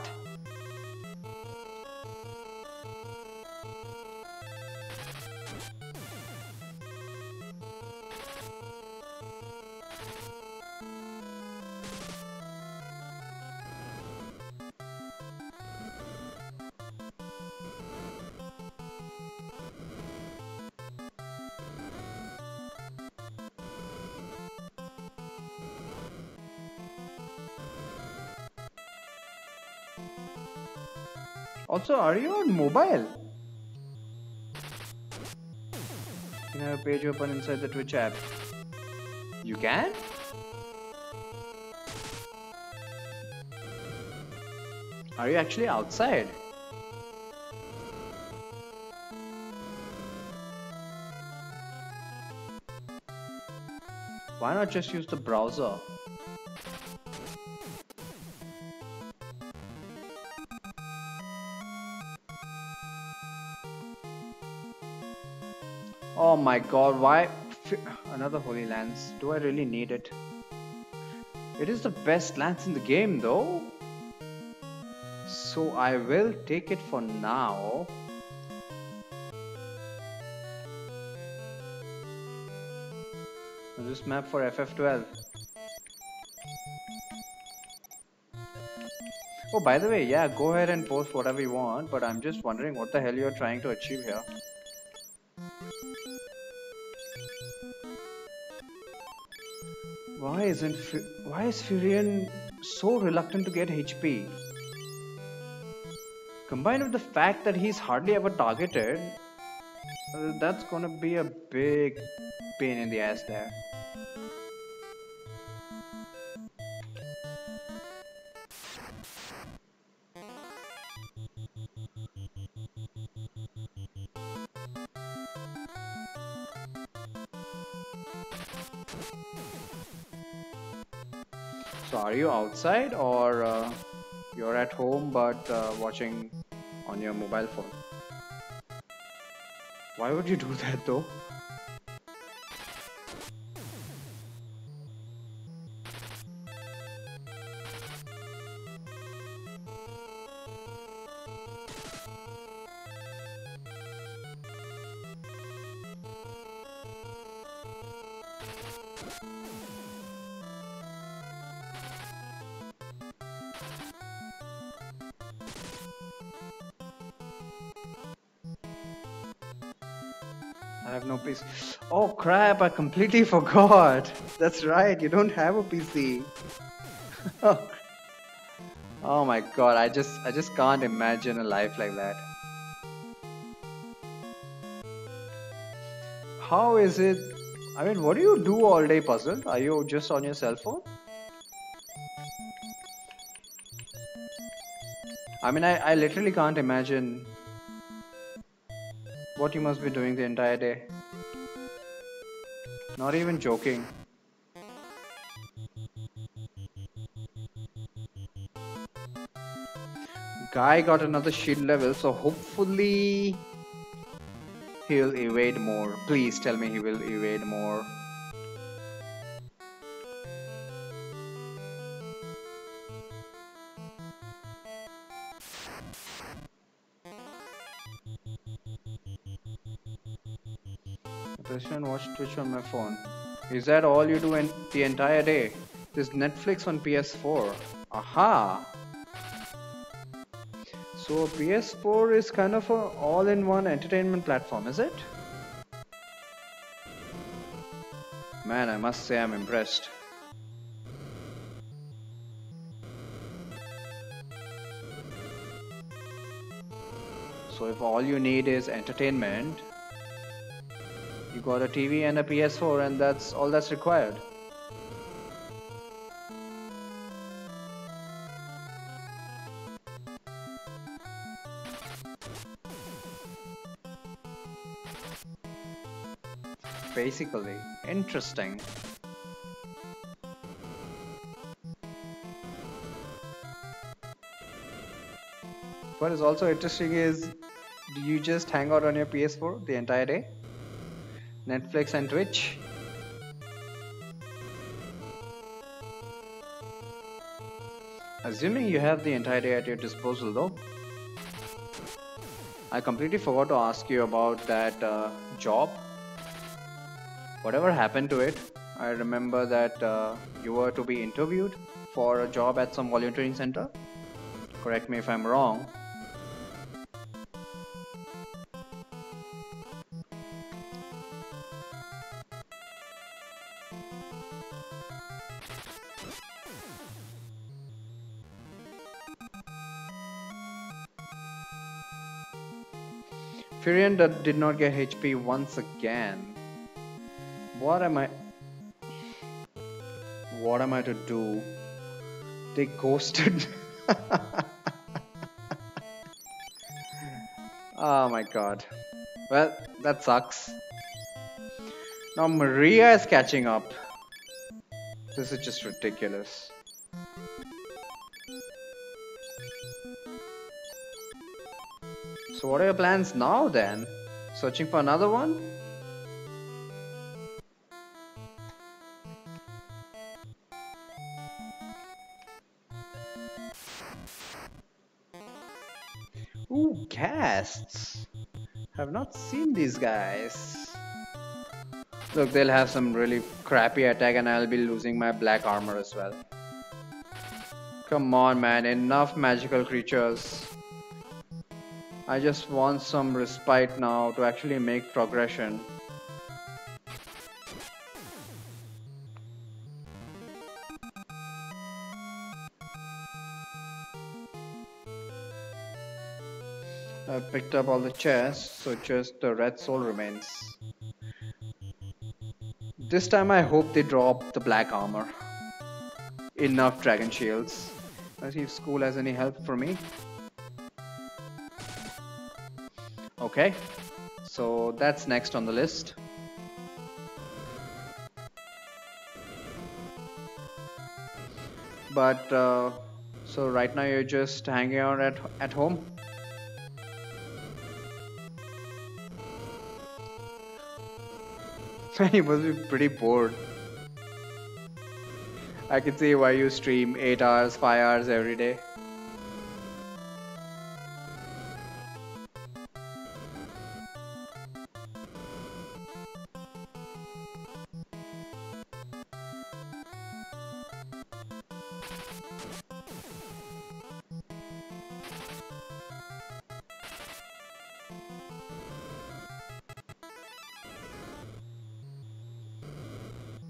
Also, are you on mobile? Can I have a page open inside the Twitch app? You can? Are you actually outside? Why not just use the browser? Oh my god, why? Another Holy Lance. Do I really need it? It is the best lance in the game though. So I will take it for now. This map for FF12. Oh, by the way, yeah, go ahead and post whatever you want, but I'm just wondering what the hell you're trying to achieve here. Why is Furion so reluctant to get HP? Combined with the fact that he's hardly ever targeted, that's gonna be a big pain in the ass there. So are you outside or you're at home but watching on your mobile phone? Why would you do that though? I have no PC. Oh crap, I completely forgot. That's right, you don't have a PC. Oh my god, I just can't imagine a life like that. How is it? I mean, what do you do all day, Puzzle? Are you just on your cell phone? I mean, I literally can't imagine what you must be doing the entire day. Not even joking. Guy got another shield level, so hopefully he'll evade more. Please tell me he will evade more. Christian, watch Twitch on my phone. Is that all you do in the entire day? There's Netflix on PS4. Aha! So PS4 is kind of a all-in-one entertainment platform, is it? Man, I must say I'm impressed. So if all you need is entertainment, you got a TV and a PS4 and that's all that's required. Basically, interesting. What is also interesting is, do you just hang out on your PS4 the entire day? Netflix and Twitch? Assuming you have the entire day at your disposal though. I completely forgot to ask you about that job. Whatever happened to it? I remember that you were to be interviewed for a job at some volunteering center. Correct me if I'm wrong. Furion did not get HP once again. What am I to do? They ghosted. Oh my god. Well, that sucks. Now Maria is catching up. This is just ridiculous. So what are your plans now then? Searching for another one? Ooh, casts. Have not seen these guys. Look, they'll have some really crappy attack and I'll be losing my black armor as well. Come on man, enough magical creatures. I just want some respite now to actually make progression. I've picked up all the chests, so just the red soul remains. This time I hope they drop the black armor. Enough dragon shields. Let's see if school has any help for me. Okay, so that's next on the list. But so right now you're just hanging out at home. You must be pretty bored. I can see why you stream 8 hours, 5 hours every day.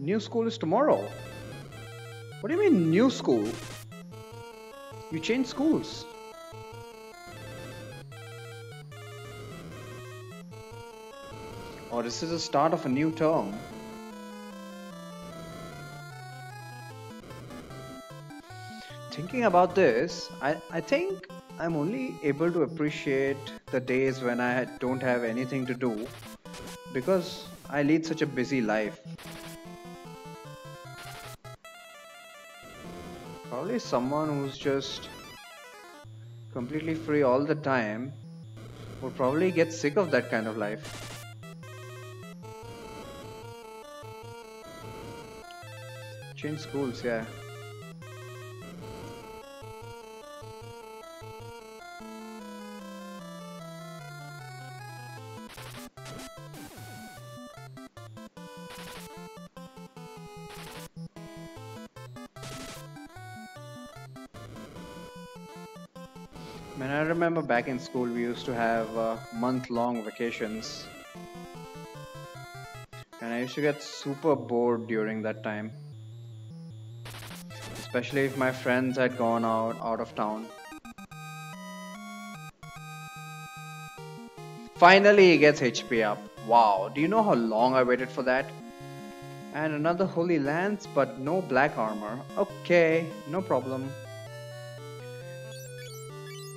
New school is tomorrow. What do you mean new school? You changed schools. Or this is the start of a new term. Thinking about this, I think I'm only able to appreciate the days when I don't have anything to do because I lead such a busy life. Probably someone who's just completely free all the time would probably get sick of that kind of life. Change schools, yeah. Man, I remember back in school we used to have month-long vacations, and I used to get super bored during that time, especially if my friends had gone out of town. Finally, he gets HP up. Wow, do you know how long I waited for that? And another holy lance, but no black armor. Okay, no problem.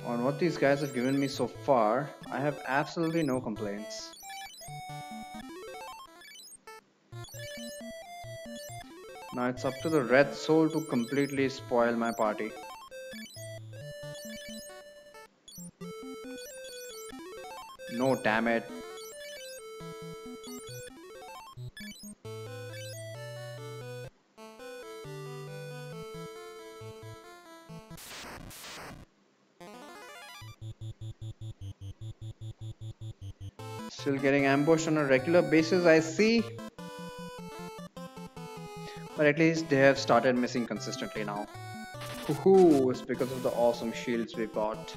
On what these guys have given me so far, I have absolutely no complaints. Now it's up to the red soul to completely spoil my party. No, damn it. Still getting ambushed on a regular basis, I see. But at least they have started missing consistently now. Hoo-hoo, it's because of the awesome shields we got.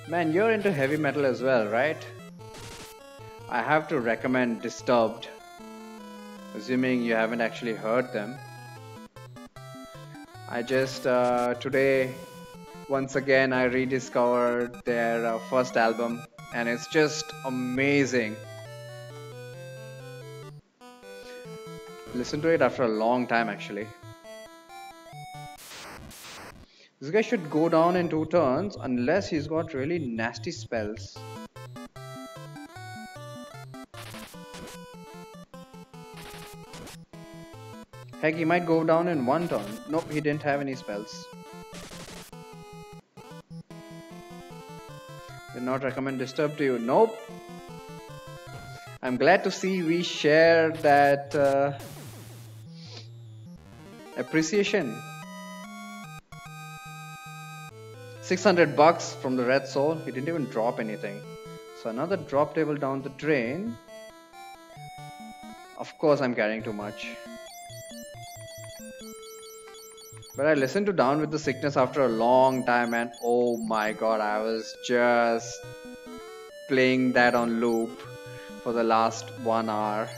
Man, you're into heavy metal as well, right? I have to recommend Disturbed, assuming you haven't actually heard them. I just today once again I rediscovered their first album and it's just amazing. Listen to it after a long time actually. This guy should go down in 2 turns unless he's got really nasty spells. Heck, he might go down in 1 turn. Nope, he didn't have any spells. Did not recommend Disturb to you. Nope. I'm glad to see we share that appreciation. 600 bucks from the Red Soul. He didn't even drop anything. So another drop table down the drain. Of course I'm carrying too much. But I listened to Down with the Sickness after a long time and oh my god, I was just playing that on loop for the last 1 hour.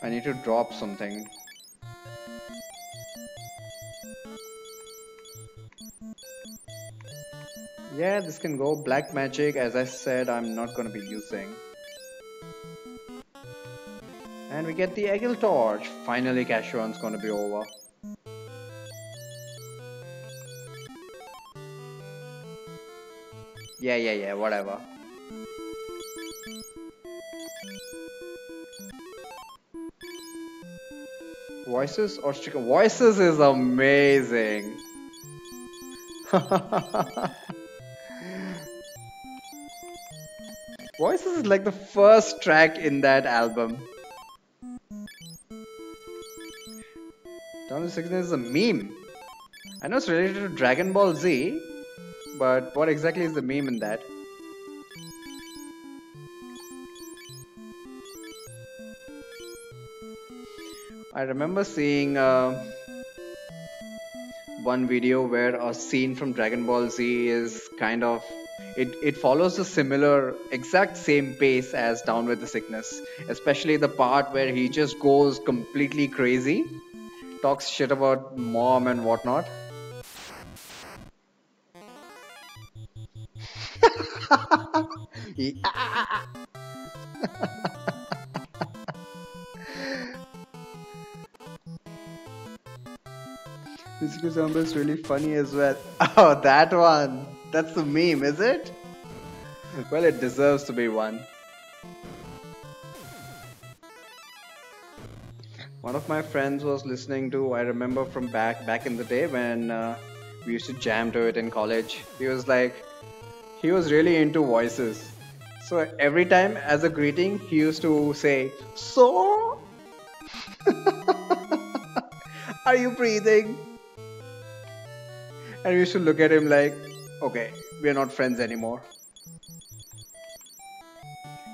I need to drop something. Yeah, this can go. Black magic, as I said, I'm not going to be using. And we get the Egil Torch. Finally, cash run's going to be over. Yeah, whatever. Voices or sticker? Voices is amazing. Voices is like the first track in that album. Down the Sickness is a meme. I know it's related to Dragon Ball Z, but what exactly is the meme in that? I remember seeing one video where a scene from Dragon Ball Z is kind of It follows a similar, exact same pace as Down with the Sickness, especially the part where he just goes completely crazy, talks shit about mom and whatnot. Yeah. Physical Samba is really funny as well. Oh, that one. That's the meme, is it? Well, it deserves to be one. One of my friends was listening to. I remember from back in the day when we used to jam to it in college. He was really into voices. So every time as a greeting, he used to say, "So, are you breathing?" And we used to look at him like, "Okay, we are not friends anymore."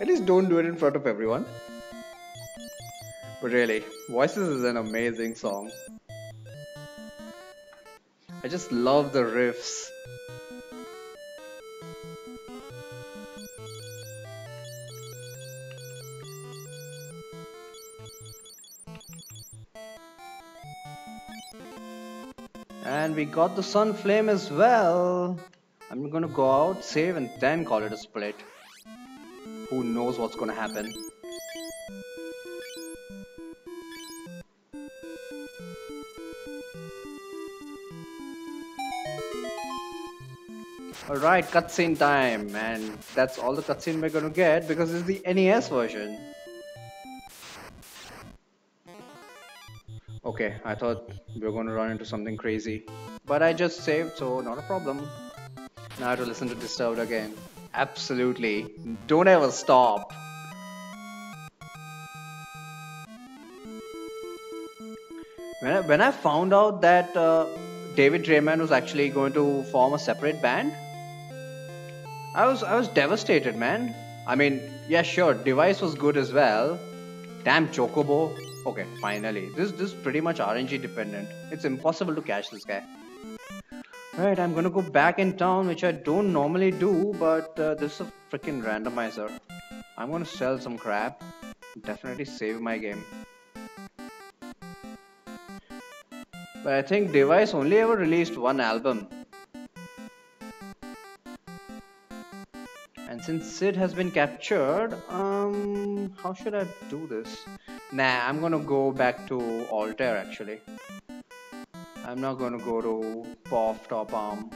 At least don't do it in front of everyone. But really, Voices is an amazing song. I just love the riffs. And we got the Sun Flame as well. I'm gonna go out, save, and then call it a split. Who knows what's gonna happen? Alright, cutscene time. And that's all the cutscene we're gonna get because it's the NES version. Okay, I thought we were gonna run into something crazy. But I just saved, so not a problem. Now I have to listen to Disturbed again. Absolutely. Don't ever stop. When I found out that David Draymond was actually going to form a separate band, I was devastated, man. I mean, yeah, sure, Device was good as well. Damn Chocobo. Okay, finally. This is pretty much RNG dependent. It's impossible to catch this guy. Right, I'm gonna go back in town, which I don't normally do, but this is a freaking randomizer. I'm gonna sell some crap. Definitely save my game. But I think Device only ever released one album. And since Sid has been captured, how should I do this? Nah, I'm gonna go back to Altair actually. I'm not gonna go to POF Top Arm.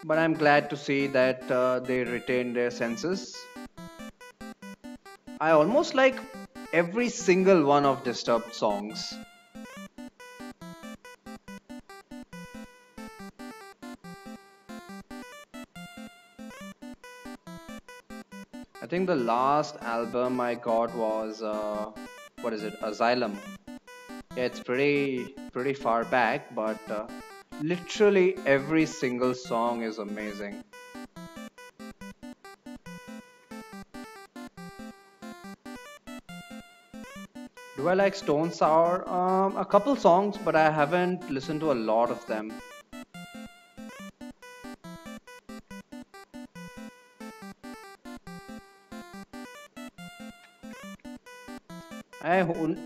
But I'm glad to see that they retain their senses. I almost like every single one of Disturbed songs. I think the last album I got was what is it? Asylum. Yeah, it's pretty far back, but literally every single song is amazing. Do I like Stone Sour? A couple songs, but I haven't listened to a lot of them.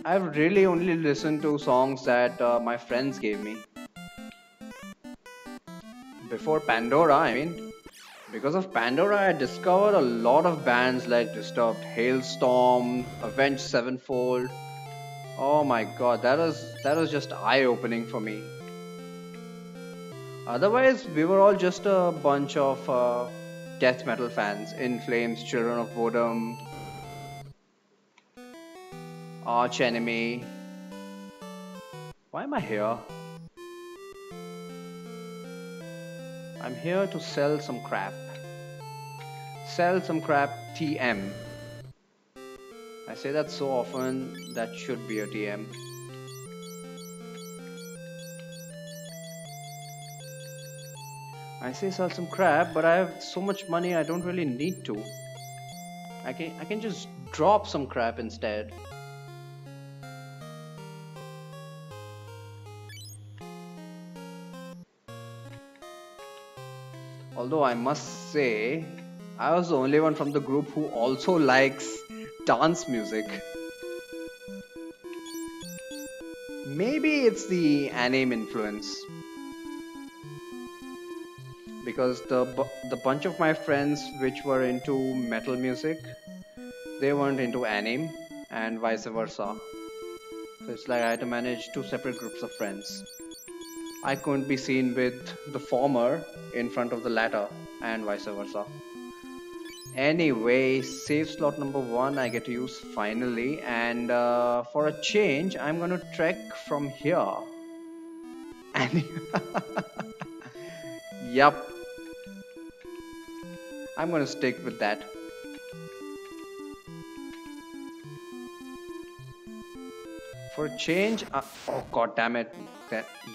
I've really only listened to songs that my friends gave me. Before Pandora, I mean, because of Pandora, I discovered a lot of bands like Disturbed, Hailstorm, Avenged Sevenfold. Oh my god, that was just eye-opening for me. Otherwise, we were all just a bunch of death metal fans. In Flames, Children of Bodom, Arch Enemy. Why am I here? I'm here to sell some crap. Sell some crap TM. I say that so often, that should be a TM. I say sell some crap, but I have so much money I don't really need to. I can just drop some crap instead. Although I must say, I was the only one from the group who also likes dance music. Maybe it's the anime influence. Because the bunch of my friends which were into metal music, they weren't into anime, and vice versa. So it's like I had to manage two separate groups of friends. I couldn't be seen with the former in front of the latter, and vice versa. Anyway, save slot number 1 I get to use finally, and for a change I'm gonna trek from here. And yup, I'm gonna stick with that. For a change, oh god damn it.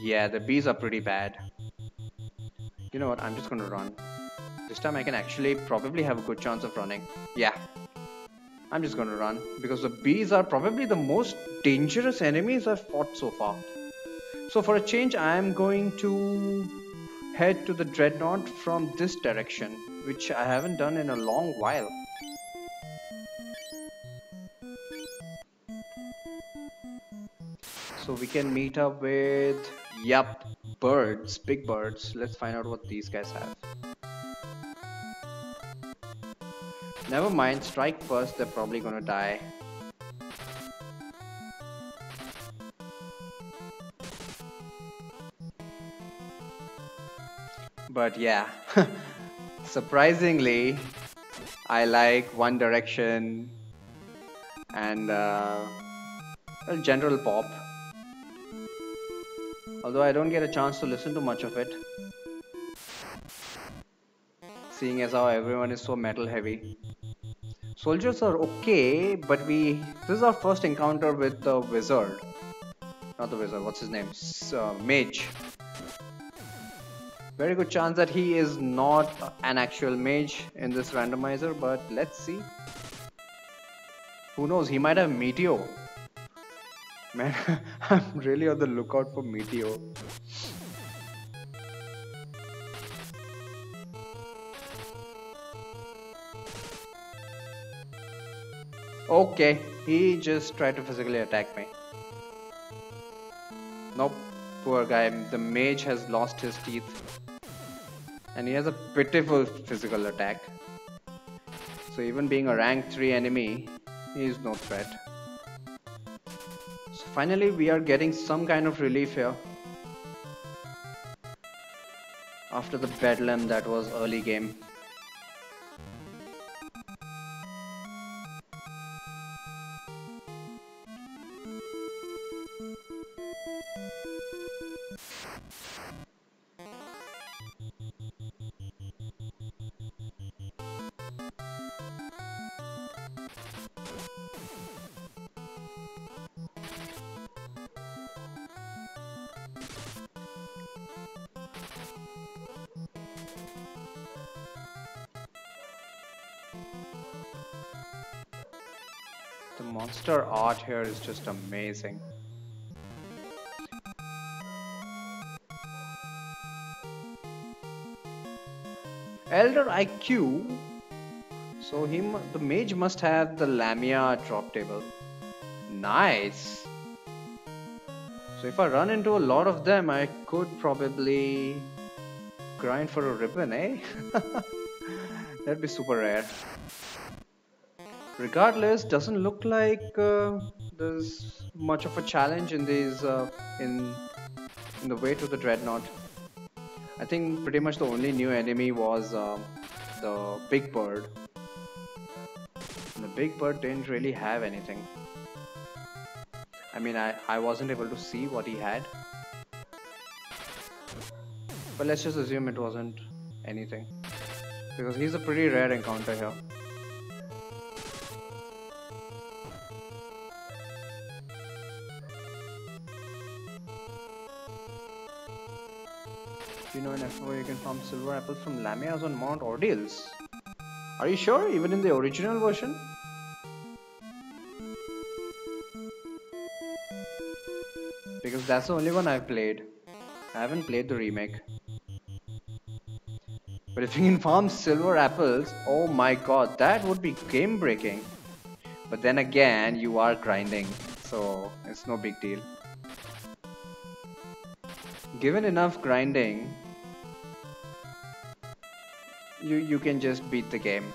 Yeah, the bees are pretty bad. You know what? I'm just gonna run. This time I can actually probably have a good chance of running. Yeah, I'm just gonna run because the bees are probably the most dangerous enemies I've fought so far. So for a change, I'm going to head to the dreadnought from this direction, which I haven't done in a long while. So we can meet up with, yup, birds, big birds. Let's find out what these guys have. Never mind, strike first, they're probably gonna die. But yeah, surprisingly, I like One Direction and well, General Pop. Although I don't get a chance to listen to much of it, seeing as how everyone is so metal heavy. Soldiers are okay, but this is our first encounter with the wizard. Not the wizard, what's his name? Mage. Very good chance that he is not an actual mage in this randomizer, but let's see. Who knows, he might have Meteor. Man, I'm really on the lookout for Meteor. Okay, he just tried to physically attack me. Nope, poor guy, the mage has lost his teeth. And he has a pitiful physical attack. So even being a rank 3 enemy, he is no threat. So finally we are getting some kind of relief here. After the bedlam that was early game. The monster art here is just amazing. Elder IQ. So the mage must have the Lamia drop table. Nice. So if I run into a lot of them, I could probably grind for a ribbon, eh? That'd be super rare. Regardless, doesn't look like there's much of a challenge in these in the way to the dreadnought. I think pretty much the only new enemy was the big bird. And the big bird didn't really have anything. I mean, I wasn't able to see what he had. But let's just assume it wasn't anything. Because he's a pretty rare encounter here. You know in FO you can farm silver apples from Lamias on Mount Ordeals. Are you sure? Even in the original version? Because that's the only one I've played. I haven't played the remake. But if you can farm silver apples, oh my god, that would be game breaking. But then again, you are grinding, so it's no big deal. Given enough grinding, you can just beat the game.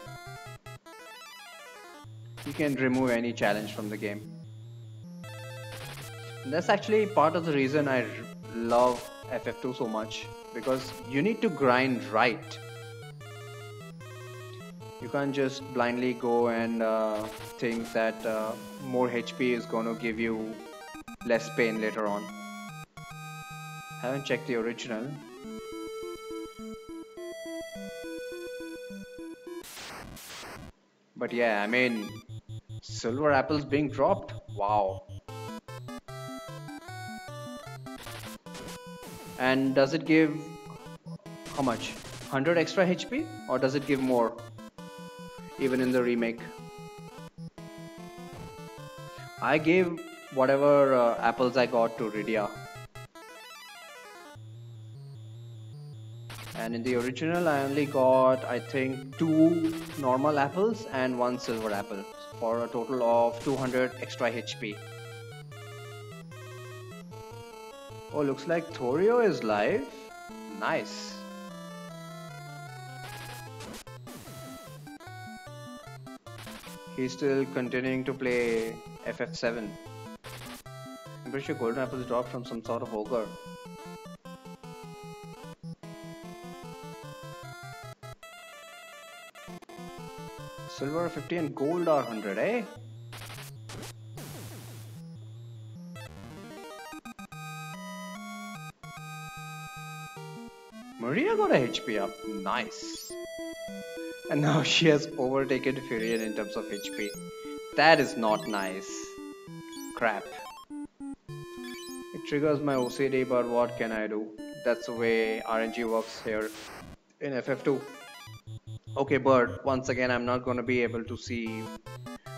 You can remove any challenge from the game. And that's actually part of the reason I love FF2 so much, because you need to grind right. You can't just blindly go and think that more HP is going to give you less pain later on. Haven't checked the original. But yeah, I mean, silver apples being dropped? Wow. And does it give how much? 100 extra HP? Or does it give more? Even in the remake? I gave whatever apples I got to Rydia. And in the original, I only got, I think, 2 normal apples and 1 silver apple for a total of 200 extra HP. Oh, looks like Thorio is live. Nice. He's still continuing to play FF7. I'm pretty sure golden apples dropped from some sort of ogre. Silver 50 and gold are 100, eh? Maria got a HP up. Nice. And now she has overtaken Furion in terms of HP. That is not nice. Crap. It triggers my OCD, but what can I do? That's the way RNG works here in FF2. Okay, Bird, once again I'm not gonna be able to see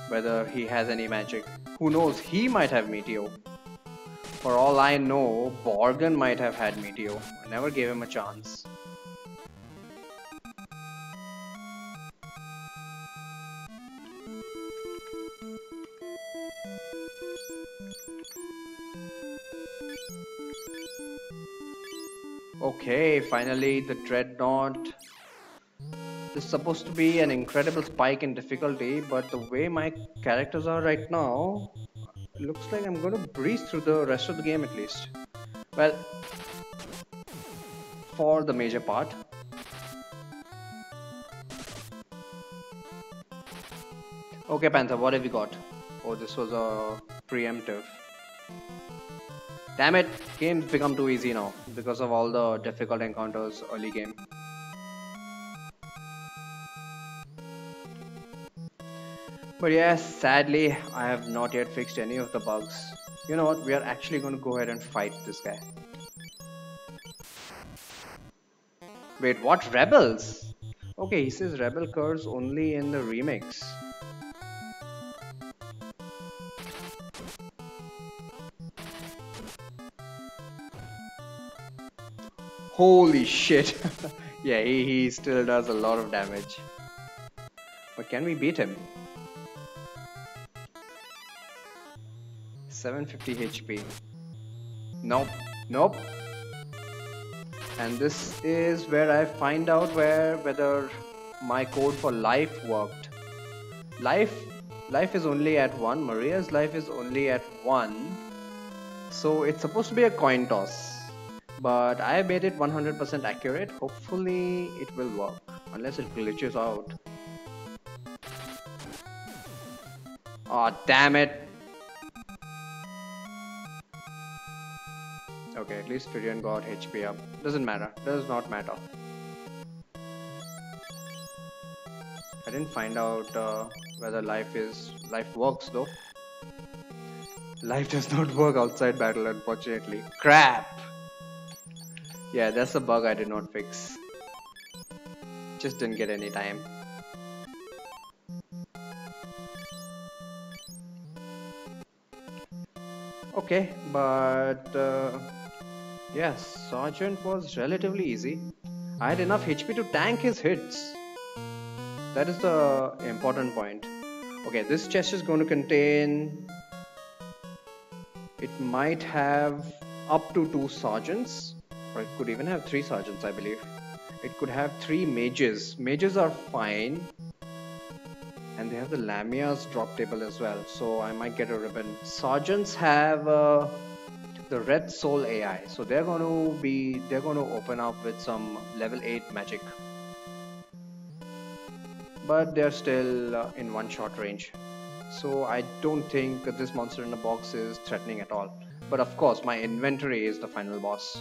whether he has any magic. Who knows, he might have Meteor. For all I know, Borgen might have had Meteor. I never gave him a chance. Okay, finally the Dreadnought. This is supposed to be an incredible spike in difficulty, but the way my characters are right now, it looks like I'm gonna breeze through the rest of the game at least. Well, for the major part. Okay, Panther, what have you got? Oh, this was a preemptive. Damn it, game's become too easy now because of all the difficult encounters early game. But yes, sadly, I have not yet fixed any of the bugs. You know what, we are actually going to go ahead and fight this guy. Wait, what? Rebels? Okay, he says rebel occurs only in the remix. Holy shit. Yeah, he still does a lot of damage. But can we beat him? 750 HP. Nope. Nope. And this is where I find out whether my code for life worked. Life is only at 1. Maria's life is only at 1. So it's supposed to be a coin toss. But I made it 100% accurate. Hopefully it will work. Unless it glitches out. Aw, damn it. Okay, at least Furion got HP up. Doesn't matter. Does not matter. I didn't find out whether life works though. Life does not work outside battle, unfortunately. Crap! Yeah, that's a bug I did not fix. Just didn't get any time. Okay, but yes, Sergeant was relatively easy. I had enough HP to tank his hits. That is the important point. Okay, this chest is going to contain. It might have up to 2 sergeants, or it could even have 3 sergeants, I believe. It could have 3 mages. Mages are fine, and they have the Lamia's drop table as well, so I might get a ribbon. Sergeants have the Red Soul AI, so they're going to open up with some level 8 magic, but they're still in one-shot range. So I don't think this monster in a box is threatening at all. But of course, my inventory is the final boss.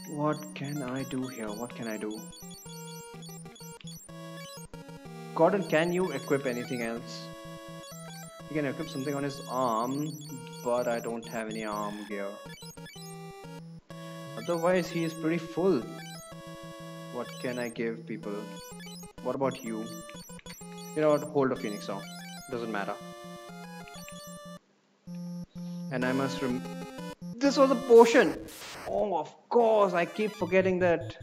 What can I do here? What can I do? Gordon, can you equip anything else? He can equip something on his arm, but I don't have any arm gear. Otherwise, he is pretty full. What can I give people? What about you? You know what? Hold a Phoenix Song. Doesn't matter. And I must this was a potion! Oh, of course! I keep forgetting that.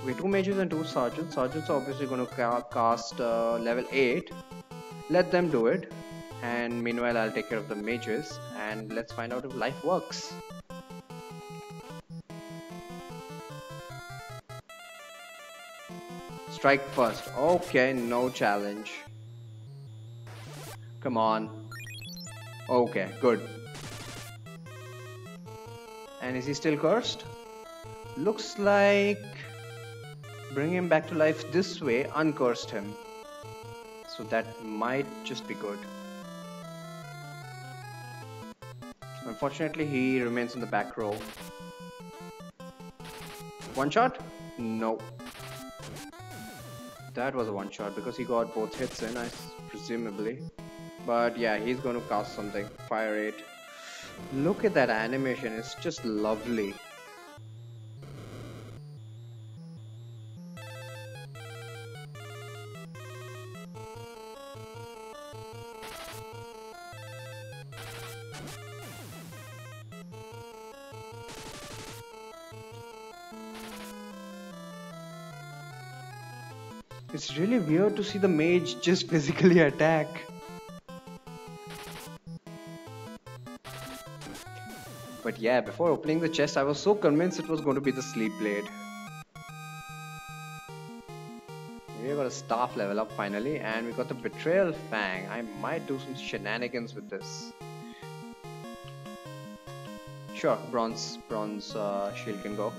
Okay, 2 mages and 2 sergeants. Sergeants are obviously going to cast level 8. Let them do it. And meanwhile, I'll take care of the mages. And let's find out if life works. Strike first. Okay, no challenge. Come on. Okay, good. And is he still cursed? Looks like bring him back to life this way uncursed him. So that might just be good. Unfortunately, he remains in the back row. One shot? No. That was a one shot because he got both hits in, presumably. But yeah, he's going to cast something. Fire rate. Look at that animation, it's just lovely. It's really weird to see the mage just physically attack. But yeah, before opening the chest, I was so convinced it was going to be the Sleep Blade. We got a staff level up finally, and we got the Betrayal Fang. I might do some shenanigans with this. Sure, bronze shield can go.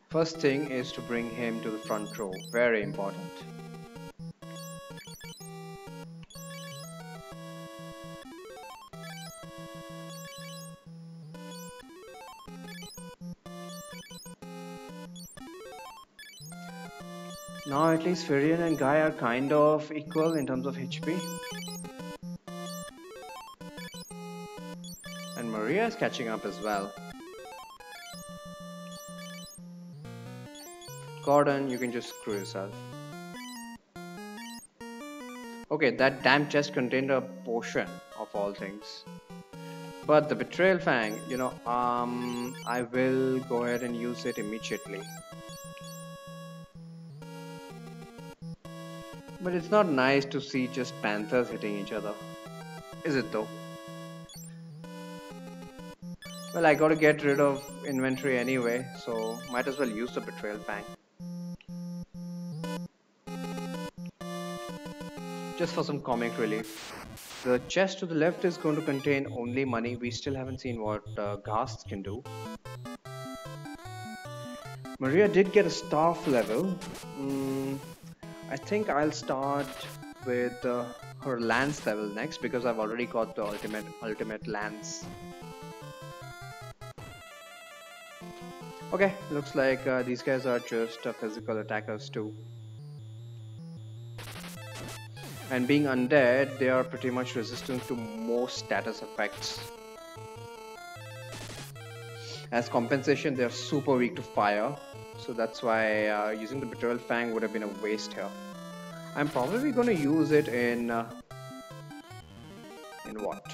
First thing is to bring him to the front row. Very important. Now at least Firion and Guy are kind of equal in terms of HP. And Maria is catching up as well. Gordon, you can just screw yourself. Okay, that damn chest contained a potion of all things. But the Betrayal Fang, I will go ahead and use it immediately. But it's not nice to see just panthers hitting each other. Is it though? Well, I gotta get rid of inventory anyway, so might as well use the Betrayal Fang. Just for some comic relief. The chest to the left is going to contain only money. We still haven't seen what ghasts can do. Maria did get a staff level. I think I'll start with her lance level next because I've already got the ultimate lance. Okay, looks like these guys are just physical attackers too. And being undead, they are pretty much resistant to most status effects. As compensation, they are super weak to fire. So that's why using the Betrayal Fang would have been a waste here. I'm probably gonna use it in what?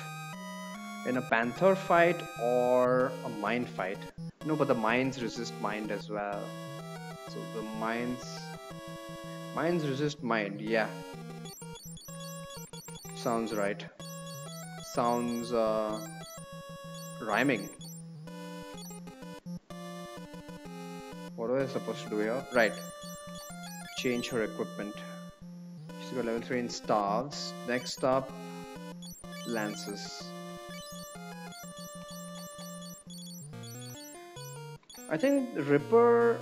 In a panther fight or a mind fight? No, but the mines resist mind as well. So the mines resist mind. Yeah, sounds right. Sounds rhyming. What was I supposed to do here? Right. Change her equipment. She's got level 3 in staves. Next up, lances. I think Ripper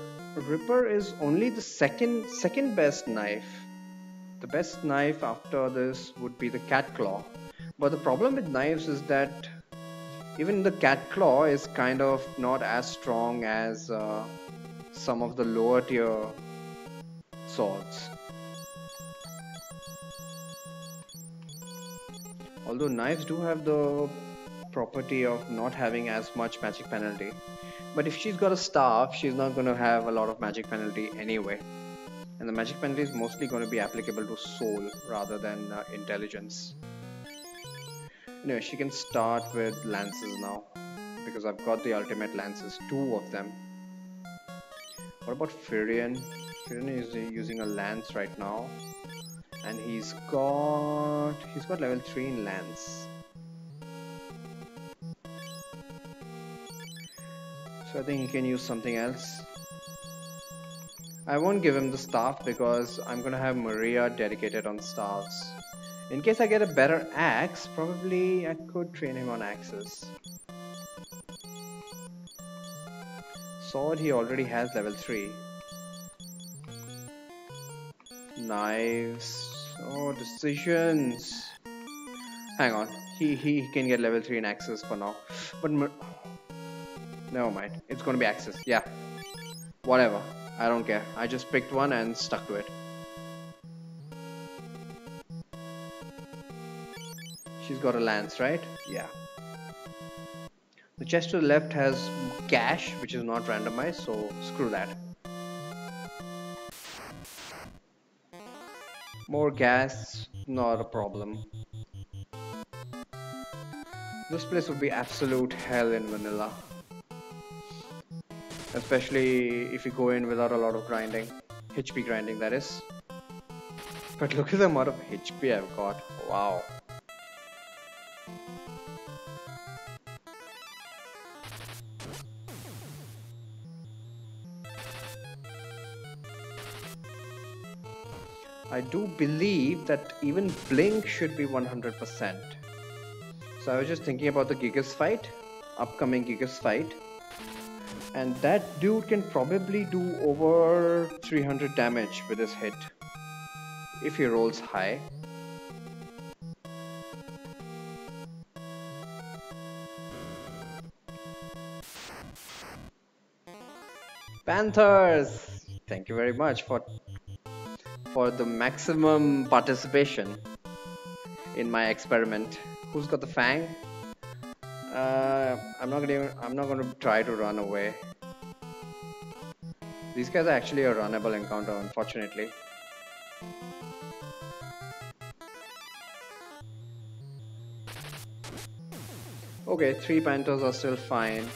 is only the second best knife. The best knife after this would be the cat claw. But the problem with knives is that even the cat claw is kind of not as strong as some of the lower tier swords. Although knives do have the property of not having as much magic penalty. But if she's got a staff, she's not going to have a lot of magic penalty anyway. And the magic penalty is mostly going to be applicable to soul rather than intelligence. Anyway, she can start with lances now because I've got the ultimate lances, 2 of them. What about Firion? Firion is using a lance right now, and he's got level 3 in lance. So I think he can use something else. I won't give him the staff because I'm gonna have Maria dedicated on staffs. In case I get a better axe, probably I could train him on axes. Sword, he already has level 3. Knives. Oh, decisions. Hang on. He can get level 3 in axes for now. But never mind. It's gonna be axes. Yeah. Whatever. I don't care. I just picked one and stuck to it. She's got a lance, right? Yeah. The chest to the left has gash, which is not randomized, so screw that. More gas, not a problem. This place would be absolute hell in vanilla. Especially if you go in without a lot of grinding. HP grinding, that is. But look at the amount of HP I've got. Wow. I do believe that even Blink should be 100%. So I was just thinking about the Gigas fight, upcoming Gigas fight. And that dude can probably do over 300 damage with his hit. If he rolls high. Panthers! Thank you very much for the maximum participation in my experiment. Who's got the fang? I'm not gonna try to run away. These guys are actually a runnable encounter, unfortunately. Okay, 3 panthers are still fine.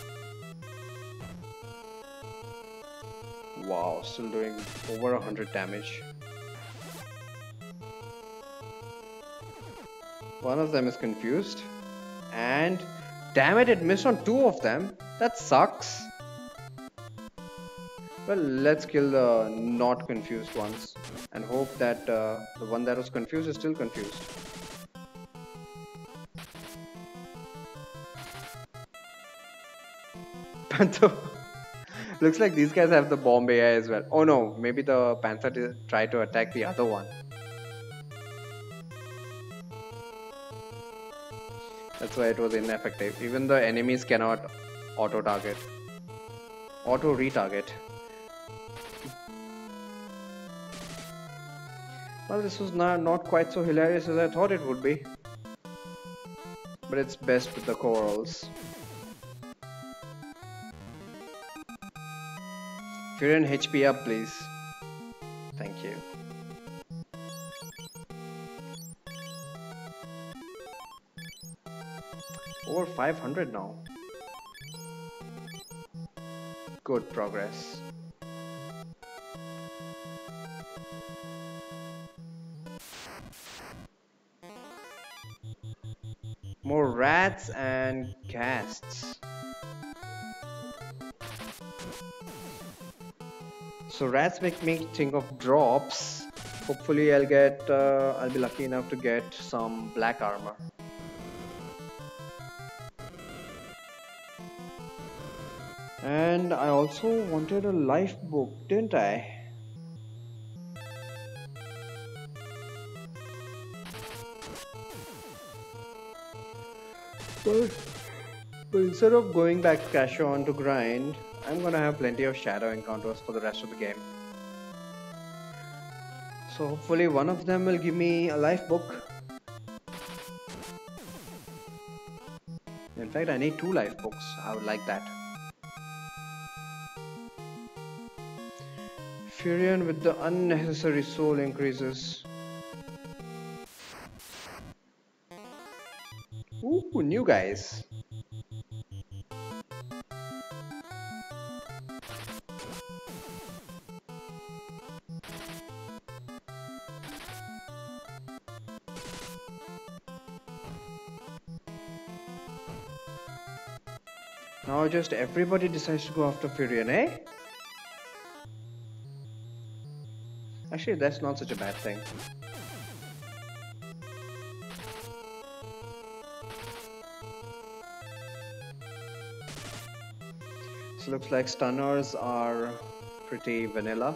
Wow, still doing over 100 damage. One of them is confused. And damn it, it missed on 2 of them. That sucks. Well, let's kill the not confused ones and hope that the one that was confused is still confused. Panther. Looks like these guys have the bomb AI as well. Oh no, maybe the Panther tried to attack the other one. That's why it was ineffective. Even the enemies cannot auto-target. Auto-retarget. Well, this was not quite so hilarious as I thought it would be. But it's best with the corals. If you're in HP up, please. Thank you. Over 500 now. Good progress. More rats and ghasts. So rats make me think of drops. Hopefully I'll be lucky enough to get some black armor. And I also wanted a life book, didn't I? But, but instead of going back to Cashon to grind, I'm gonna have plenty of shadow encounters for the rest of the game. So hopefully one of them will give me a life book. In fact, I need 2 life books. I would like that. Furion with the unnecessary soul increases. Ooh, new guys. Now just everybody decides to go after Furion, eh? Actually, that's not such a bad thing. So looks like stunners are pretty vanilla.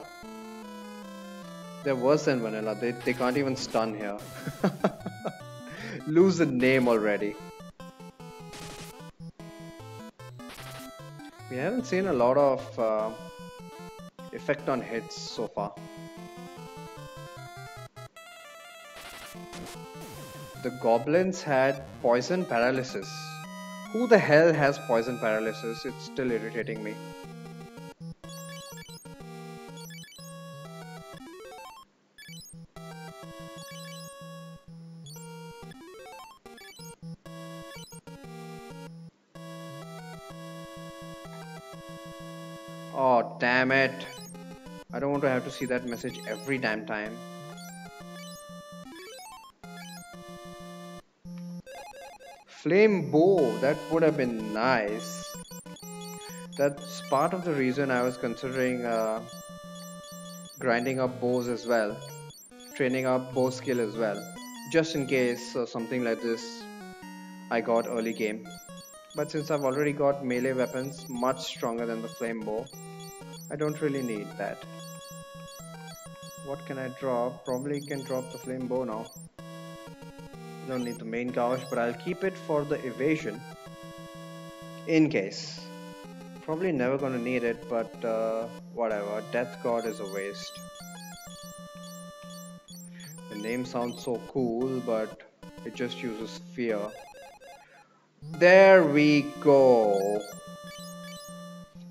They're worse than vanilla. They can't even stun here. Lose the name already. We haven't seen a lot of effect on hits so far. The goblins had poison paralysis. Who the hell has poison paralysis? It's still irritating me. Oh, damn it. I don't want to have to see that message every damn time. Flame bow, that would have been nice. That's part of the reason I was considering grinding up bows as well. Training up bow skill as well. Just in case something like this I got early game. But since I've already got melee weapons much stronger than the flame bow, I don't really need that. What can I drop? Probably can drop the flame bow now. Don't need the main gouge, but I'll keep it for the evasion. In case. Probably never gonna need it, but whatever. Death God is a waste. The name sounds so cool, but it just uses fear. There we go.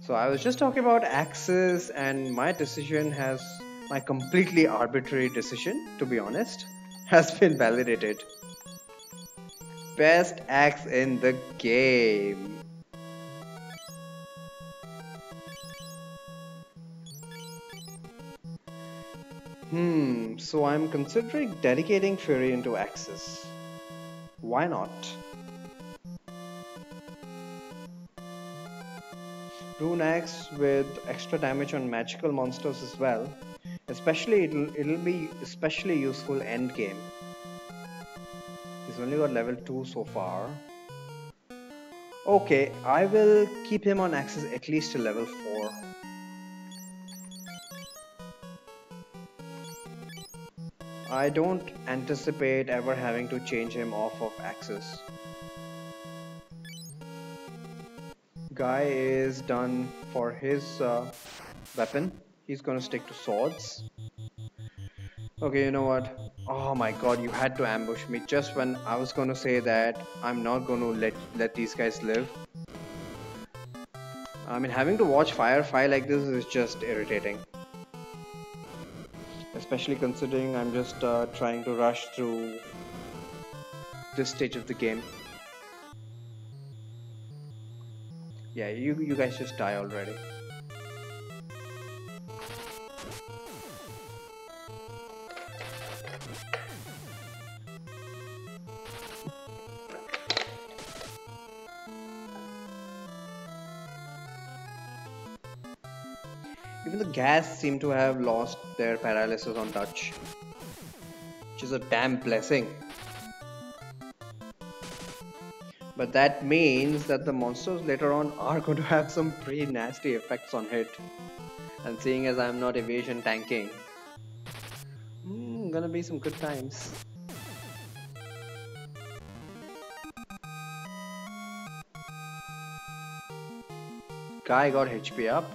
So I was just talking about axes, and my completely arbitrary decision, to be honest, has been validated. Best axe in the game. So I'm considering dedicating Fury into axes. Why not? Rune axe with extra damage on magical monsters as well. Especially it'll be especially useful end game. He's only got level 2 so far. Okay, I will keep him on axes at least till level 4. I don't anticipate ever having to change him off of axes. Guy is done for his weapon. He's gonna stick to swords. Okay, you know what? Oh my god, you had to ambush me just when I was gonna say that I'm not gonna let these guys live. I mean, having to watch fire fly like this is just irritating. Especially considering I'm just trying to rush through this stage of the game. Yeah, you guys just die already. Even the gas seem to have lost their paralysis on touch, which is a damn blessing. But that means that the monsters later on are going to have some pretty nasty effects on hit. And seeing as I'm not evasion tanking, gonna be some good times. Guy got HP up.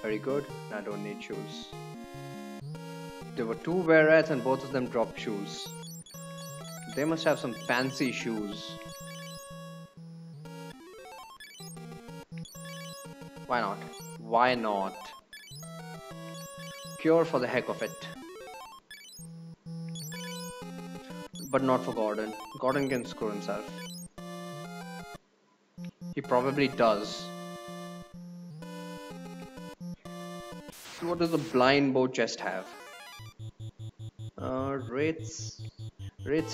Very good. I don't need shoes. There were two were rats and both of them dropped shoes. They must have some fancy shoes. Why not? Why not? Cure for the heck of it. But not for Gordon. Gordon can screw himself. He probably does. So what does the blind bow chest have? Wraiths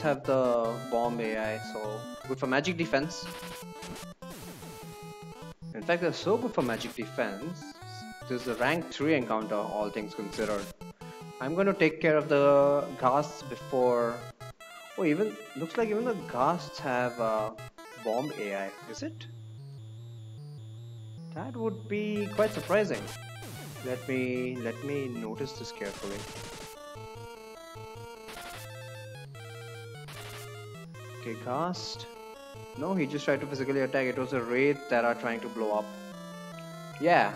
have the bomb AI, so good for magic defense. In fact, they're so good for magic defense. This is a rank 3 encounter, all things considered. I'm going to take care of the ghasts before. Oh, even looks like even the ghasts have bomb AI. Is it? That would be quite surprising. Let me notice this carefully. Okay, cast. No, he just tried to physically attack. It was a wraith that are trying to blow up. Yeah.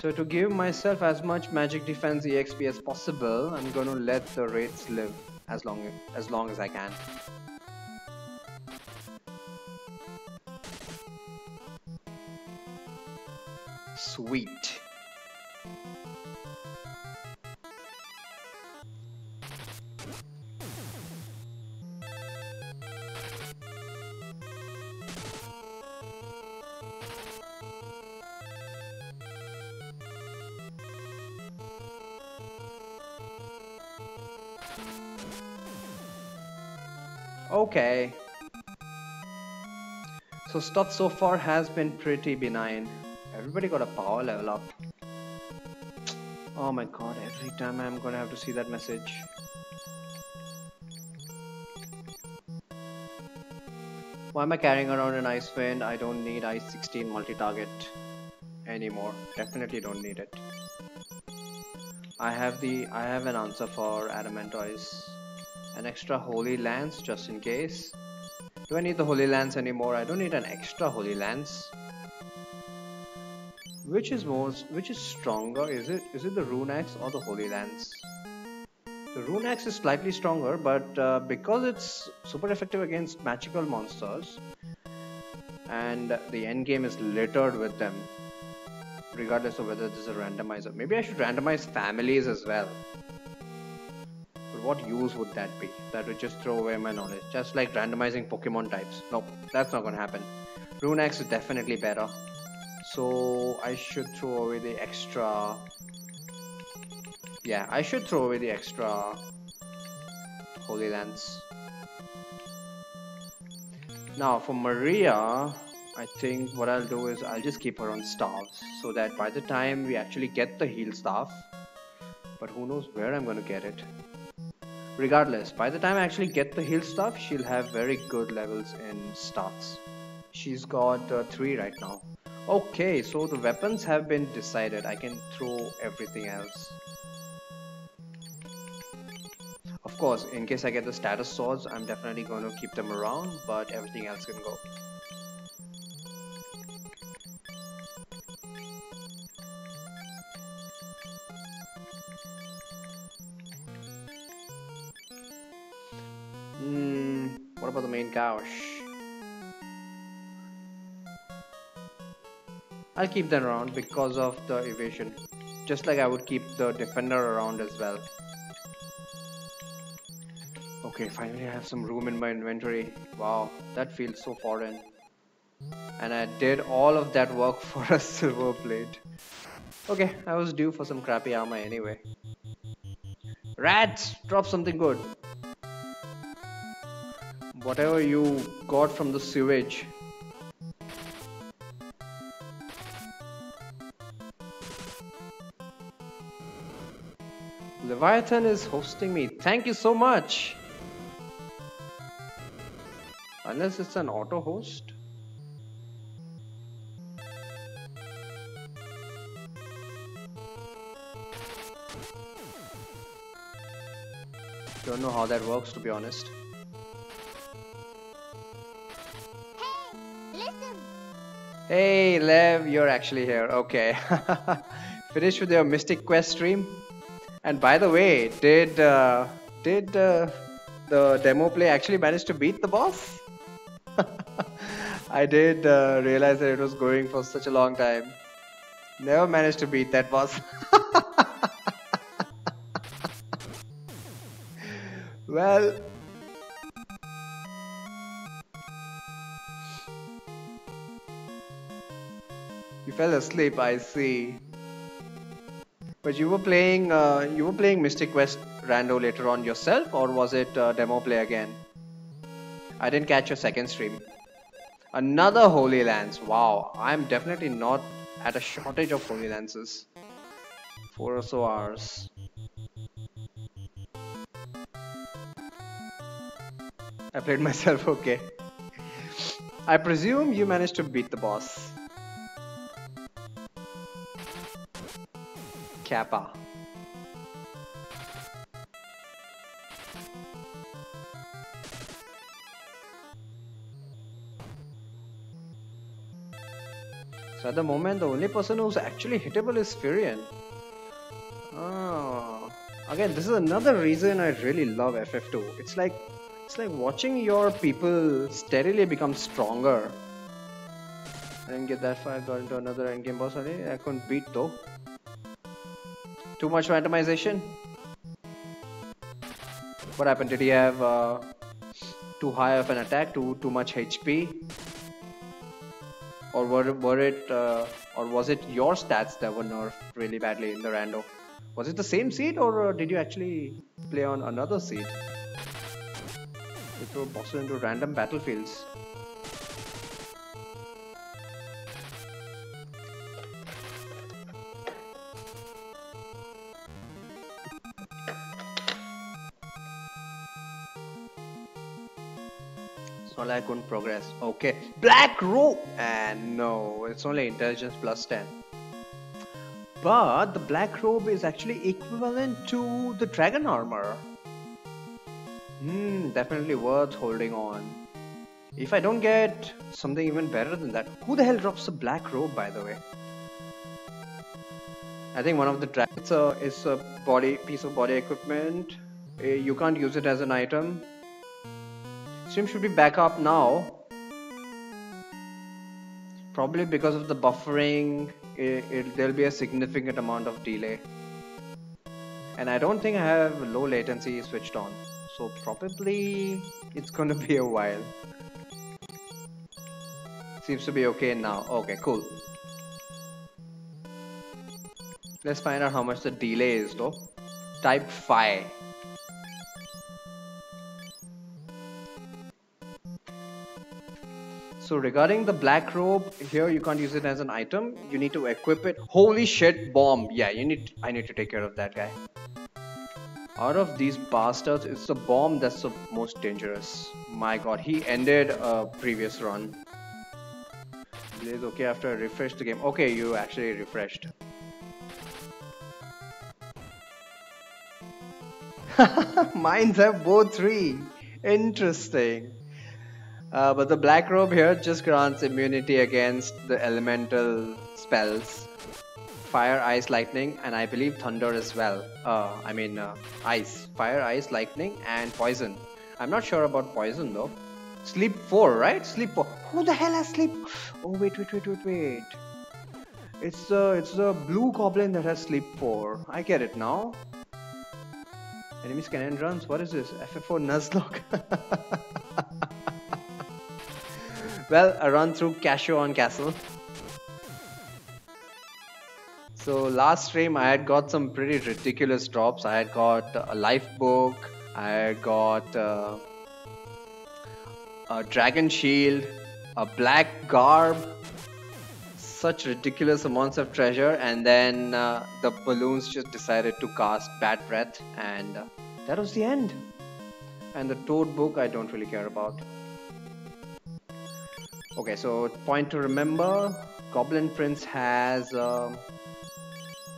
So to give myself as much magic defense EXP as possible, I'm gonna let the wraiths live as long as I can. Sweet. Okay. So stuff so far has been pretty benign. Everybody got a power level up. Oh my god, every time I'm gonna have to see that message. Why am I carrying around an Ice Wind? I don't need Ice 16 multi-target anymore. Definitely don't need it. I have an answer for Adamantoise. An extra Holy Lance just in case. Do I need the Holy Lance anymore? I don't need an extra Holy Lance. Which is stronger? Is it the Rune Axe or the Holy Lance? The Rune Axe is slightly stronger, but because it's super effective against magical monsters, and the end game is littered with them, regardless of whether this is a randomizer. Maybe I should randomize families as well. But what use would that be? That would just throw away my knowledge. Just like randomizing Pokemon types. Nope, that's not gonna happen. Rune Axe is definitely better. So I should throw away the extra. Yeah, I should throw away the extra Holy Lance. Now for Maria, I think what I'll do is I'll just keep her on staffs so that by the time we actually get the heal staff, but who knows where I'm gonna get it. Regardless, by the time I actually get the heal staff, she'll have very good levels in stats. She's got 3 right now. Okay, so the weapons have been decided. I can throw everything else. Of course, in case I get the status swords, I'm definitely going to keep them around, but everything else can go. What about the main gouge? I'll keep them around because of the evasion. Just like I would keep the defender around as well. Okay, finally I have some room in my inventory. Wow, that feels so foreign. And I did all of that work for a silver plate. Okay, I was due for some crappy armor anyway. Rats! Drop something good. Whatever you got from the sewage. Leviathan is hosting me. Thank you so much. Unless it's an auto host. Don't know how that works, to be honest. Hey, listen. Hey Lev, you're actually here. Okay. Finished with your Mystic Quest stream. And by the way, did the demo play actually manage to beat the boss? I did realize that it was going for such a long time. Never managed to beat that boss. Well, you fell asleep, I see. But you were playing Mystic Quest Rando later on yourself, or was it demo play again? I didn't catch your second stream. Another Holy Lance. Wow, I'm definitely not at a shortage of Holy Lances. 4 or so hours. I played myself, okay. I presume you managed to beat the boss. Kappa. So at the moment, the only person who's actually hittable is Furion. Oh. Again, this is another reason I really love FF2. It's like watching your people steadily become stronger. I didn't get that far. I got into another endgame boss already. I couldn't beat though. Too much randomization. What happened? Did he have too high of an attack? Too much HP? Or or was it your stats that were nerfed really badly in the rando? Was it the same seed, or did you actually play on another seed? You throw bosses into random battlefields. It's not like I couldn't progress. Okay, Black Robe! And no, it's only intelligence plus 10. But the Black Robe is actually equivalent to the Dragon Armor. Definitely worth holding on. If I don't get something even better than that, who the hell drops the Black Robe, by the way? I think one of the dragons is a piece of body equipment. You can't use it as an item. Stream should be back up now. Probably because of the buffering, there'll be a significant amount of delay. And I don't think I have low latency switched on. So probably it's gonna be a while. Seems to be okay now. Okay, cool. Let's find out how much the delay is though. Type Phi. So regarding the Black Robe, here you can't use it as an item. You need to equip it. Holy shit, bomb. Yeah, I need to take care of that guy. Out of these bastards, it's the bomb that's the most dangerous. My god, he ended a previous run. Blaze, okay, after I refreshed the game. Okay, you actually refreshed. Mines have both 3. Interesting. But the Black Robe here just grants immunity against the elemental spells. Fire, ice, lightning, and I believe thunder as well. Ice. Fire, ice, lightning, and poison. I'm not sure about poison though. Sleep 4, right? Sleep 4. Who the hell has sleep? Oh, wait. It's the blue goblin that has sleep 4. I get it now. Enemies can end runs. What is this? FF4 Nuzlocke. Well, a run through Casio on Castle. So last stream I had got some pretty ridiculous drops. I had got a life book, I had got a dragon shield, a black garb, such ridiculous amounts of treasure, and then the balloons just decided to cast bad breath, and that was the end. And the toad book I don't really care about. Okay, so point to remember, Goblin Prince has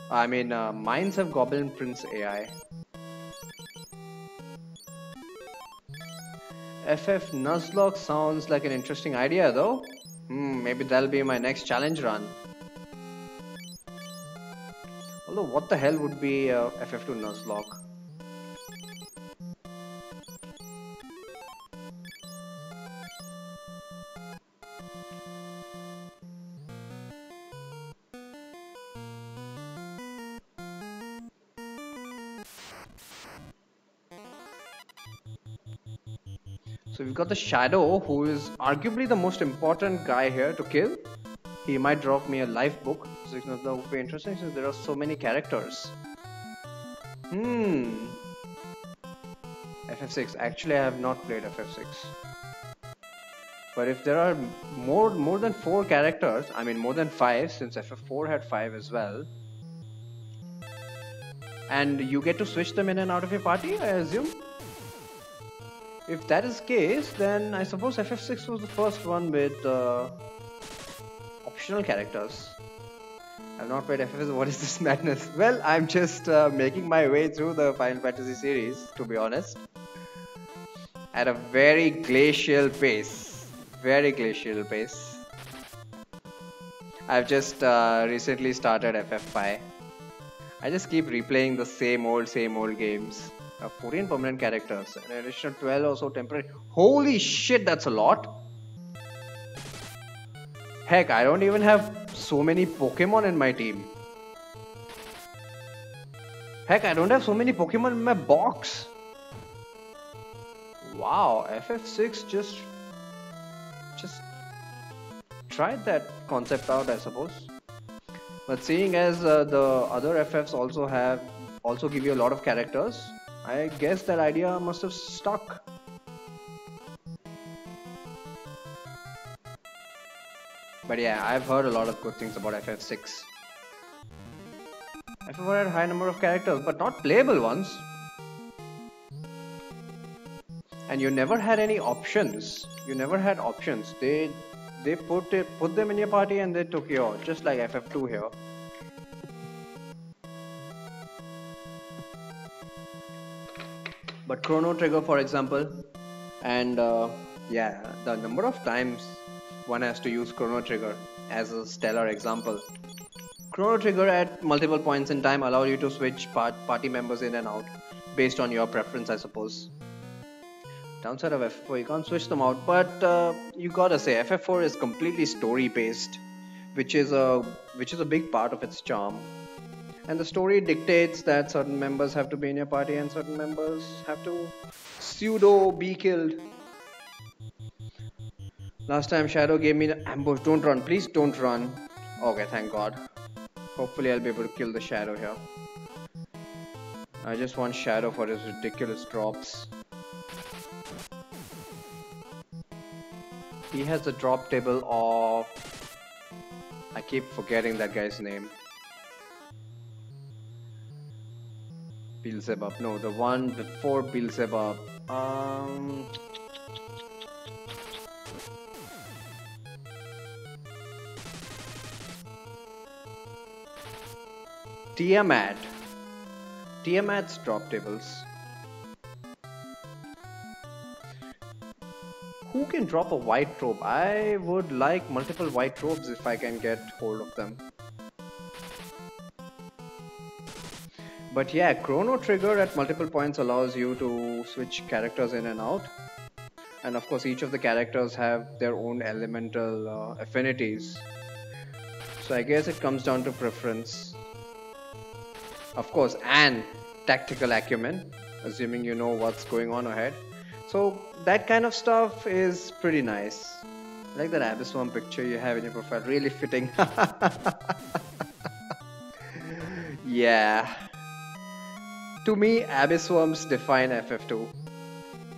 mines have Goblin Prince AI. FF Nuzlocke sounds like an interesting idea though. Maybe that'll be my next challenge run. Although what the hell would be FF2 Nuzlocke? So we've got the Shadow, who is arguably the most important guy here to kill. He might drop me a life book, so that would be interesting since there are so many characters. FF6. Actually, I have not played FF6. But if there are more than 4 characters, I mean more than 5, since FF4 had 5 as well, and you get to switch them in and out of your party, I assume. If that is the case, then I suppose FF6 was the first one with optional characters. I've not played FF6. What is this madness? Well, I'm just making my way through the Final Fantasy series, to be honest, at a very glacial pace. Very glacial pace. I've just recently started FF5. I just keep replaying the same old games. 14 permanent characters, an additional 12 or so temporary. Holy shit, that's a lot. Heck, I don't even have so many Pokemon in my team. Heck, I don't have so many Pokemon in my box. Wow, FF6 just tried that concept out, I suppose. But seeing as the other FFs also give you a lot of characters, I guess that idea must have stuck. But yeah, I've heard a lot of good things about FF6. FF4 had a high number of characters, but not playable ones. And you never had any options. You never had options. They put them in your party and they took you out, just like FF2 here. But Chrono Trigger, for example, and yeah, the number of times one has to use Chrono Trigger as a stellar example. Chrono Trigger at multiple points in time allow you to switch party members in and out based on your preference, I suppose. Downside of FF4, you can't switch them out, but you gotta say FF4 is completely story based, which is a big part of its charm. And the story dictates that certain members have to be in your party and certain members have to pseudo be killed. Last time Shadow gave me the ambush. Don't run, please don't run. Okay, thank God. Hopefully I'll be able to kill the Shadow here. I just want Shadow for his ridiculous drops. He has a drop table of... I keep forgetting that guy's name. Beelzebub. No, the one before Beelzebub. Tiamat. Tiamat's drop tables. Who can drop a white robe? I would like multiple white robes if I can get hold of them. But yeah, Chrono Trigger at multiple points allows you to switch characters in and out. And of course, each of the characters have their own elemental affinities. So I guess it comes down to preference. Of course, and tactical acumen, assuming you know what's going on ahead. So that kind of stuff is pretty nice. I like that Abyss Worm picture you have in your profile. Really fitting. Yeah. To me, Abyss Worms define FF2.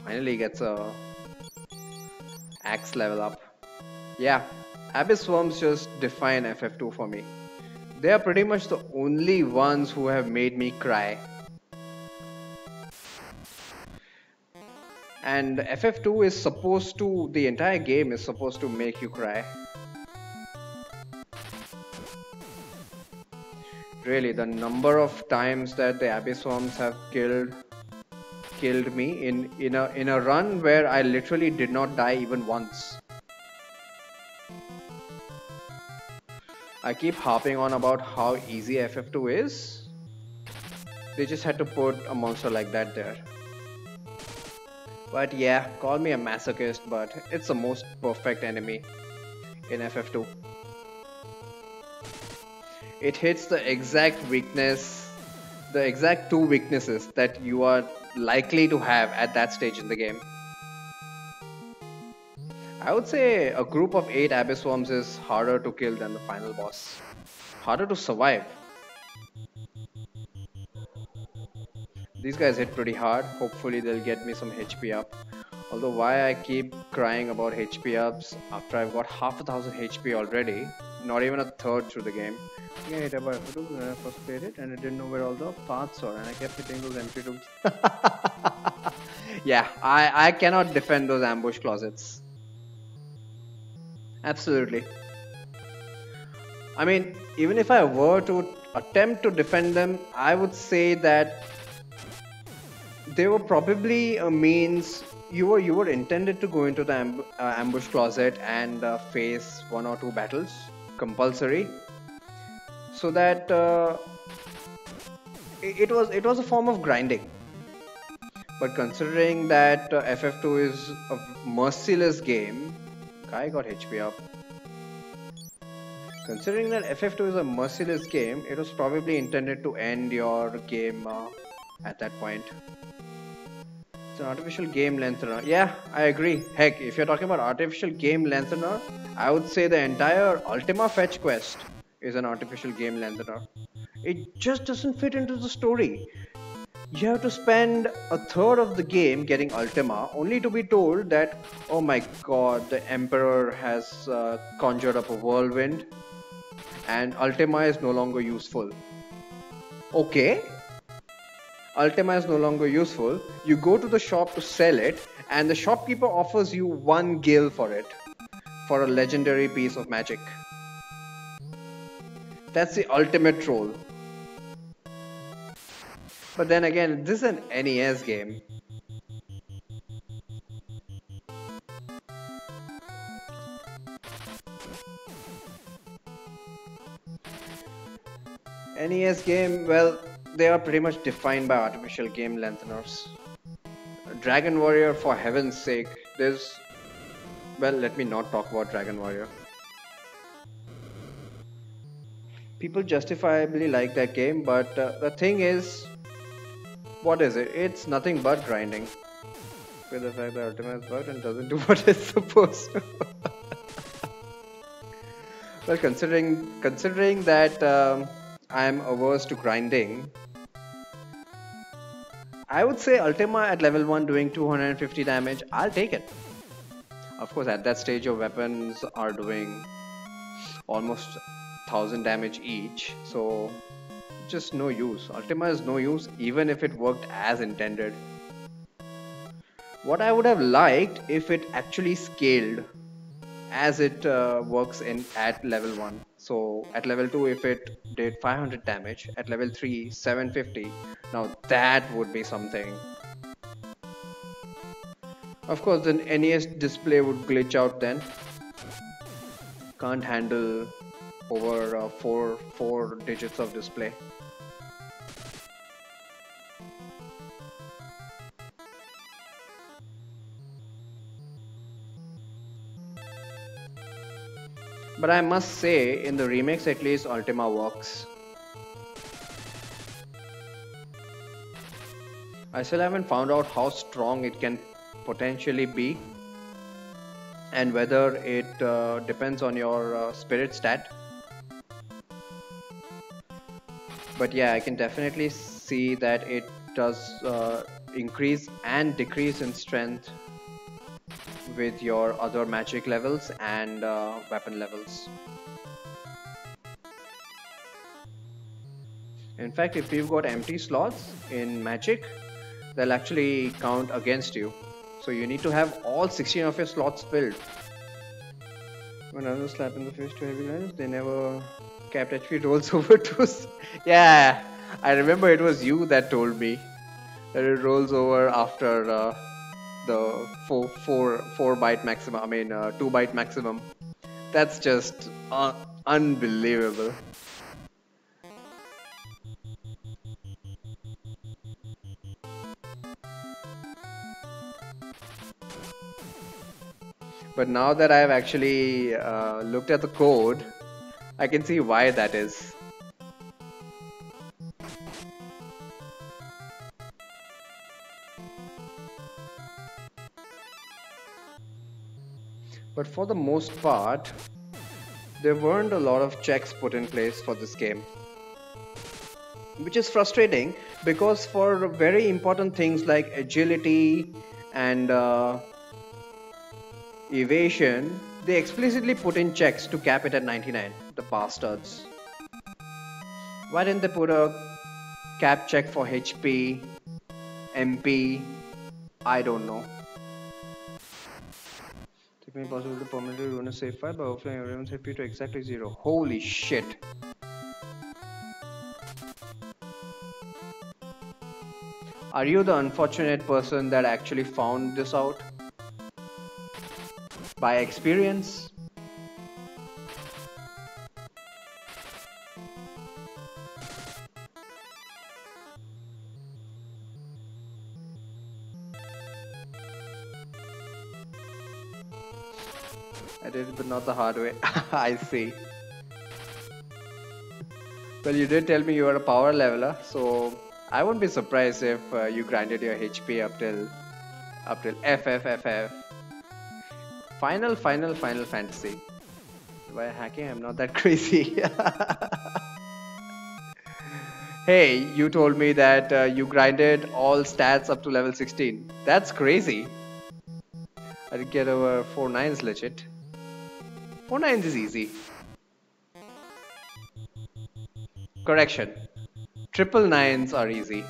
Finally gets a axe level up. Yeah. Abyss Worms just define FF2 for me. They are pretty much the only ones who have made me cry. And FF2 is supposed to, the entire game is supposed to make you cry. Really, the number of times that the Abyss Worms have killed me in a run where I literally did not die even once. I keep harping on about how easy FF2 is. They just had to put a monster like that there. But yeah, call me a masochist, but it's the most perfect enemy in FF2. It hits the exact weakness, the exact two weaknesses that you are likely to have at that stage in the game. I would say a group of 8 Abyss Worms is harder to kill than the final boss. Harder to survive. These guys hit pretty hard. Hopefully they'll get me some HP up. Although why I keep crying about HP ups after I've got half a thousand HP already, not even a third through the game. Yeah, hit about when I first played it and I didn't know where all the paths are and I kept hitting those empty rooms. Yeah, I cannot defend those ambush closets. Absolutely. I mean, even if I were to attempt to defend them, I would say that they were probably a means. You were intended to go into the ambush closet and face 1 or 2 battles, compulsory, so that it was a form of grinding. But considering that FF2 is a merciless game, guy got HP up. Considering that FF2 is a merciless game, it was probably intended to end your game at that point. It's an artificial game lengthener. Yeah, I agree. Heck, if you're talking about artificial game lengthener, I would say the entire Ultima Fetch quest is an artificial game lengthener. It just doesn't fit into the story. You have to spend a third of the game getting Ultima only to be told that, oh my god, the Emperor has conjured up a whirlwind and Ultima is no longer useful. Okay, Ultima is no longer useful. You go to the shop to sell it, and the shopkeeper offers you 1 gil for it, for a legendary piece of magic. That's the ultimate troll. But then again, this is an NES game. NES game, well, they are pretty much defined by artificial game lengtheners. Dragon Warrior, for heaven's sake, there's... Well, let me not talk about Dragon Warrior. People justifiably like that game, but the thing is, what is it? It's nothing but grinding. With the fact that Ultima is bugged and doesn't do what it's supposed to. Well, considering that I'm averse to grinding, I would say Ultima at level 1 doing 250 damage, I'll take it. Of course, at that stage your weapons are doing almost 1000 damage each, so just no use. Ultima is no use even if it worked as intended. What I would have liked if it actually scaled as it works at level 1. So at level 2 if it did 500 damage, at level 3 750, now that would be something. Of course the NES display would glitch out then. Can't handle over four digits of display. But I must say, in the remakes at least, Ultima works. I still haven't found out how strong it can potentially be. and whether it depends on your spirit stat. But yeah, I can definitely see that it does increase and decrease in strength with your other magic levels and weapon levels. In fact, if you've got empty slots in magic, they'll actually count against you. So you need to have all 16 of your slots filled. When others slap in the face to heavy lines, they never kept HP rolls over to. Yeah, I remember it was you that told me that it rolls over after the four byte maximum. I mean, 2 byte maximum. That's just unbelievable. But now that I've actually looked at the code, I can see why that is. But for the most part, there weren't a lot of checks put in place for this game, which is frustrating because for very important things like agility and evasion, they explicitly put in checks to cap it at 99, the bastards. Why didn't they put a cap check for HP, MP? I don't know. It may be possible to permanently ruin a save file by overflowing everyone's HP to exactly 0. Holy shit. Are you the unfortunate person that actually found this out? By experience? I did it, but not the hard way. I see. Well, you did tell me you are a power leveler, so I won't be surprised if you grinded your HP up till FFFF. Final Fantasy. By hacking, I'm not that crazy. Hey, you told me that you grinded all stats up to level 16. That's crazy. I did get over 4 nines legit. 4 nines is easy. Correction. Triple nines are easy.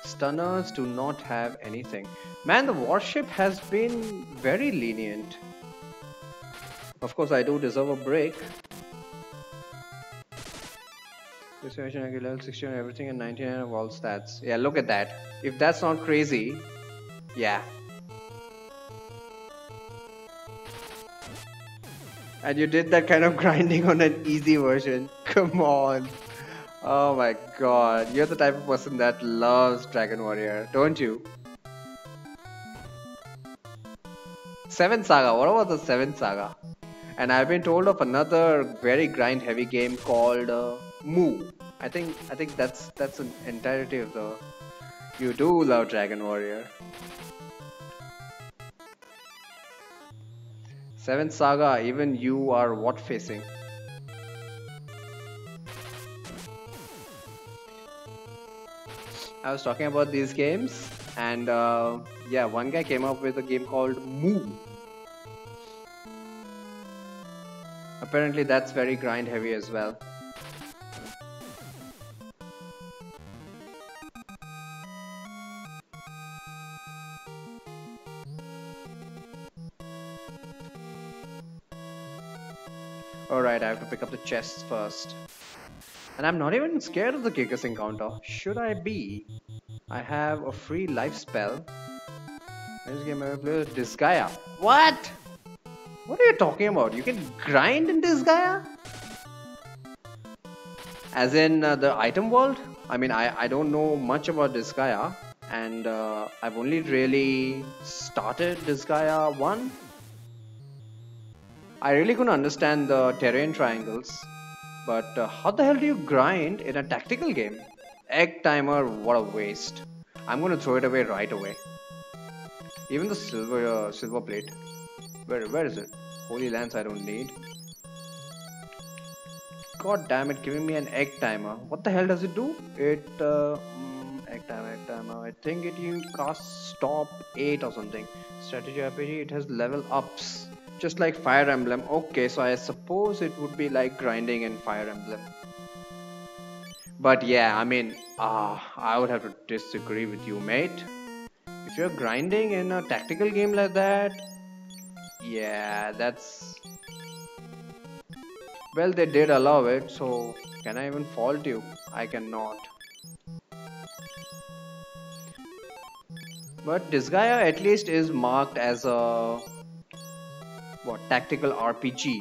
Stunners do not have anything. Man, the warship has been very lenient. Of course, I do deserve a break. This version I get level 60 on everything and 99 of all stats. Yeah, look at that. If that's not crazy, yeah. And you did that kind of grinding on an easy version. Come on. Oh my god. You're the type of person that loves Dragon Warrior, don't you? 7th Saga. What about the 7th Saga? And I've been told of another very grind heavy game called Moo. I think that's an entirety of the. You do love Dragon Warrior. 7th Saga, even you are what facing? I was talking about these games, and yeah, one guy came up with a game called Moo. Apparently, that's very grind heavy as well. Alright, I have to pick up the chests first. And I'm not even scared of the Gigas encounter. Should I be? I have a free life spell. This game I play with Disgaea. What? What are you talking about? You can grind in Disgaea? As in the item world? I mean, I don't know much about Disgaea. And I've only really started Disgaea 1. I really couldn't understand the terrain triangles, but how the hell do you grind in a tactical game? Egg timer, what a waste. I'm gonna throw it away right away. Even the silver plate. Where is it? Holy Lance, I don't need. God damn it, giving me an egg timer. What the hell does it do? Egg timer. I think it you casts stop 8 or something. Strategy RPG, it has level ups. Just like Fire Emblem. Okay, so I suppose it would be like grinding in Fire Emblem. But yeah, I mean, I would have to disagree with you, mate. If you're grinding in a tactical game like that, yeah, that's... Well, they did allow it, so can I even fault you? I cannot. But Disgaea at least is marked as a tactical RPG.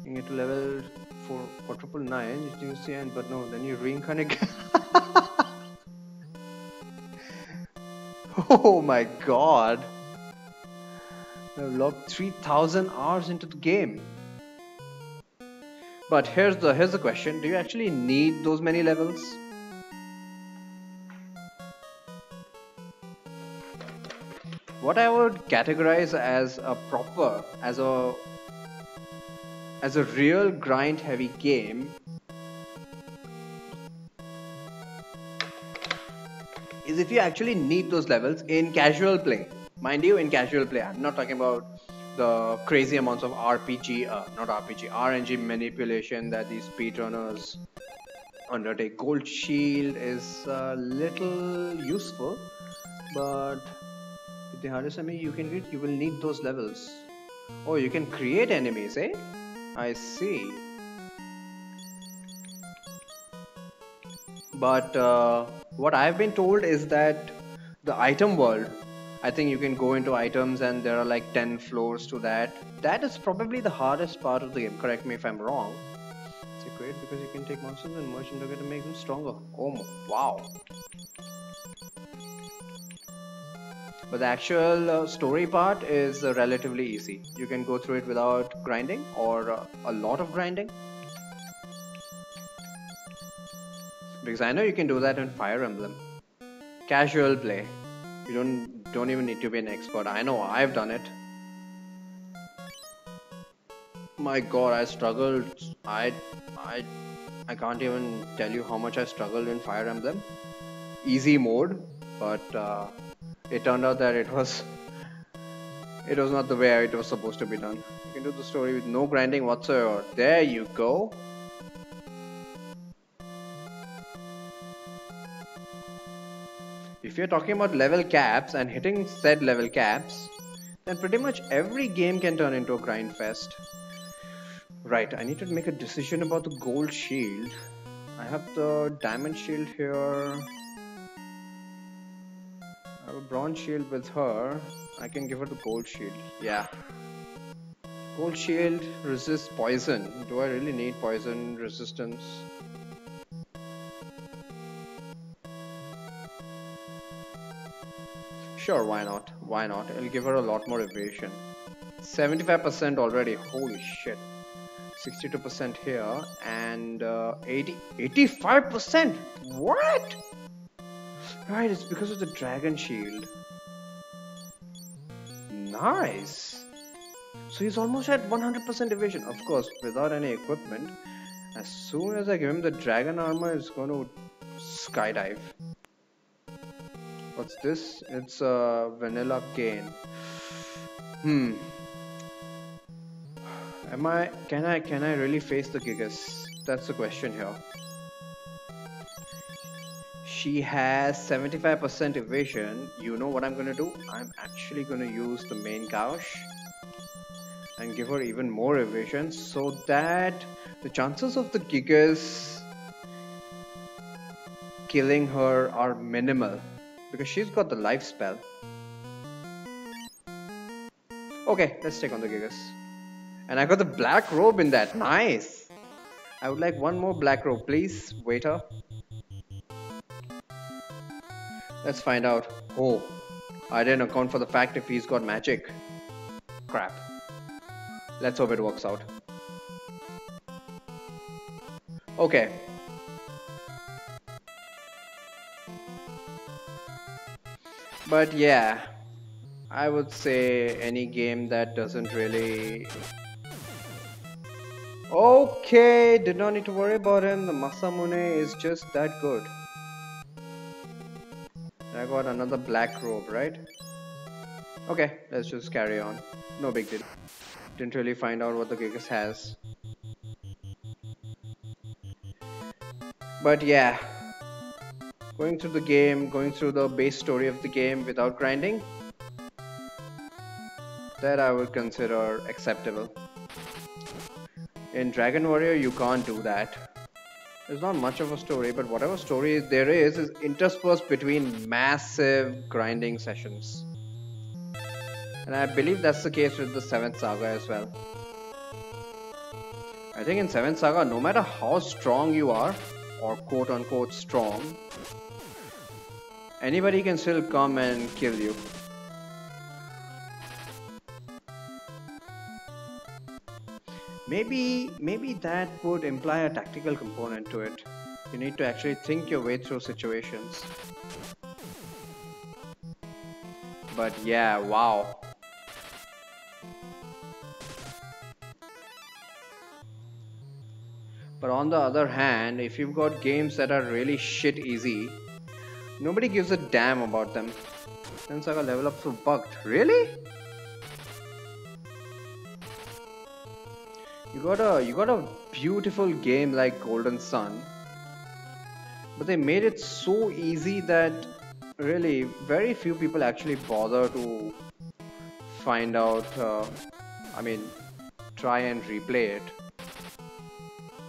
You get to level for quadruple 9, you see, but no, then you reincarnate. Oh my god! I've logged 3,000 hours into the game. But here's the question: do you actually need those many levels? What I would categorize as a real grind heavy game is if you actually need those levels in casual play. Mind you, in casual play, I'm not talking about the crazy amounts of RNG manipulation that these speedrunners undertake. Gold Shield is a little useful, but with the hardest enemy you will need those levels. Oh, you can create enemies, eh? I see. But what I've been told is that the item world, I think you can go into items and there are like 10 floors to that. That is probably the hardest part of the game. Correct me if I'm wrong. It's great because you can take monsters and merge them together to make them stronger. Oh, wow. But the actual story part is relatively easy. You can go through it without grinding or a lot of grinding. Because I know you can do that in Fire Emblem. Casual play. You don't even need to be an expert. I know I've done it. My god, I struggled. I can't even tell you how much I struggled in Fire Emblem. Easy mode, but it turned out that it was not the way it was supposed to be done. You can do the story with no grinding whatsoever. There you go. If you're talking about level caps and hitting said level caps, then pretty much every game can turn into a grind fest. Right, I need to make a decision about the gold shield. I have the diamond shield here. I have a bronze shield with her. I can give her the gold shield. Yeah. Gold shield resists poison. Do I really need poison resistance? Sure, why not? Why not? It'll give her a lot more evasion. 75% already. Holy shit. 62% here and 85%. What? Right, it's because of the dragon shield. Nice. So he's almost at 100% evasion. Of course, without any equipment. As soon as I give him the dragon armor, it's going to skydive. What's this? It's a vanilla cane. Can I really face the Gigas? That's the question here. She has 75% evasion. You know what I'm gonna do? I'm actually gonna use the main gouge and give her even more evasion so that the chances of the Gigas killing her are minimal because she's got the life spell. Okay, let's take on the Gigas. And I got the black robe in that. Nice. I would like one more black robe, please, waiter. Let's find out. Oh, I didn't account for the fact if he's got magic. Crap. Let's hope it works out. Okay. But yeah, I would say any game that doesn't really. Okay, did not need to worry about him. The Masamune is just that good. I got another black robe, right? Okay, let's just carry on. No big deal. Didn't really find out what the Gigas has. But yeah, going through the game, going through the base story of the game without grinding, that I would consider acceptable. In Dragon Warrior, you can't do that. There's not much of a story, but whatever story there is interspersed between massive grinding sessions. And I believe that's the case with the 7th Saga as well. I think in 7th Saga, no matter how strong you are, or quote unquote strong, anybody can still come and kill you. Maybe that would imply a tactical component to it. You need to actually think your way through situations. But yeah, wow. But on the other hand, if you've got games that are really shit easy, nobody gives a damn about them. Then Saga level up so bugged. Really? You got a beautiful game like Golden Sun, but they made it so easy that really very few people actually bother to find out. I mean, try and replay it.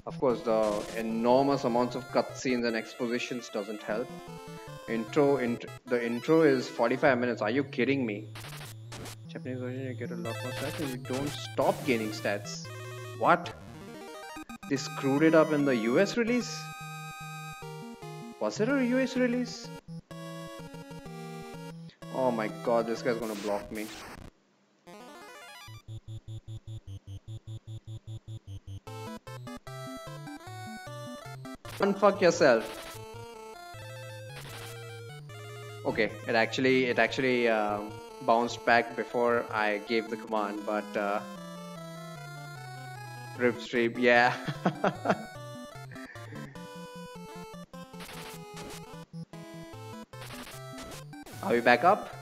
Of course, the enormous amounts of cutscenes and expositions doesn't help. The intro is 45 minutes. Are you kidding me? Japanese version, you get a lot more stats and you don't stop gaining stats. What? They screwed it up in the US release? Was it a US release? Oh my god, this guy's gonna block me. Unfuck yourself. Okay, it actually bounced back before I gave the command, but rip stream, yeah. Are we back up?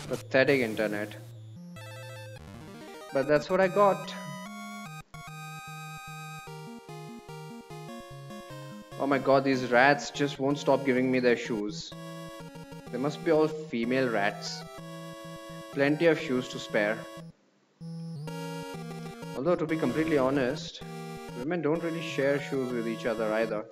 Pathetic internet. But that's what I got. Oh my god, these rats just won't stop giving me their shoes. They must be all female rats. Plenty of shoes to spare. Although to be completely honest, women don't really share shoes with each other either.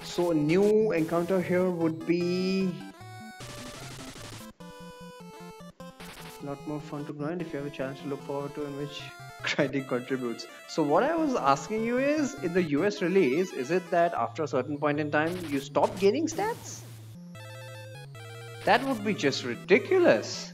So a new encounter here would be a lot more fun to grind if you have a chance to look forward to in which grinding contributes. So what I was asking you is, in the US release, is it that after a certain point in time you stop gaining stats? That would be just ridiculous.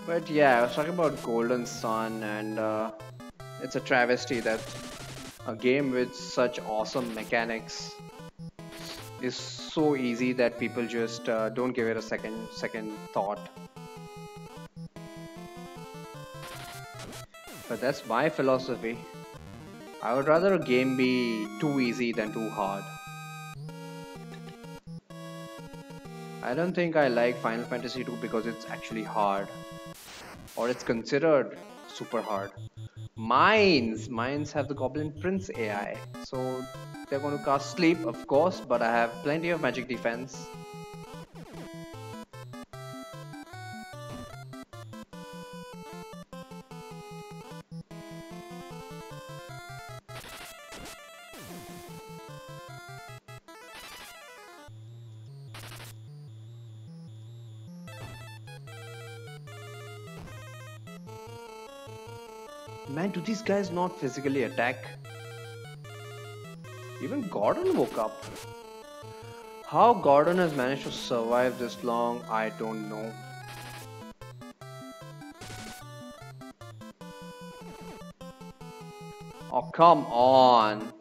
But yeah, I was talking about Golden Sun, and it's a travesty that a game with such awesome mechanics is so easy that people just don't give it a second thought. But that's my philosophy. I would rather a game be too easy than too hard. I don't think I like Final Fantasy 2 because it's actually hard, or it's considered super hard. Mines have the Goblin Prince AI, so they're going to cast Sleep, of course, but I have plenty of magic defense. Man, do these guys not physically attack? Even Gordon woke up. How Gordon has managed to survive this long, I don't know. Oh, come on.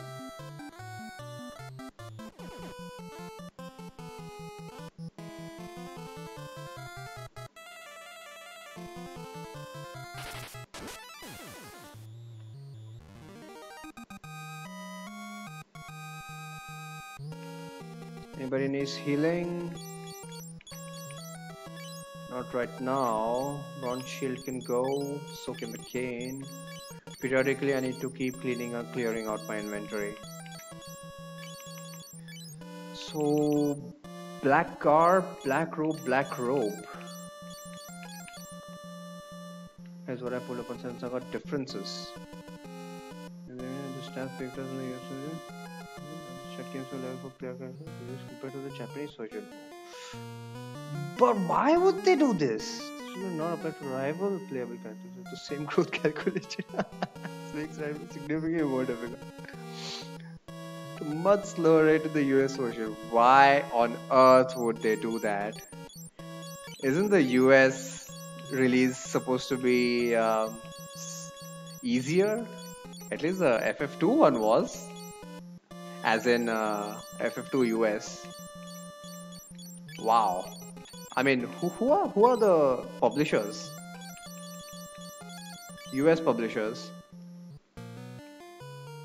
Anybody needs healing? Not right now. Bronze shield can go. So can the cane. Periodically, I need to keep cleaning and clearing out my inventory. So, black garb, black robe. Here's what I pulled up on since I got differences. And then the staff picked up in the US. Chat games were level for player characters compared to the Japanese version. But why would they do this? This will not apply to rival playable characters with the same growth calculation. This makes rival significantly more difficult. Much slower rate in the US version. Why on earth would they do that? Isn't the US release supposed to be easier? At least the FF2 one was. As in FF2 US. Wow. I mean, who are the publishers? US publishers.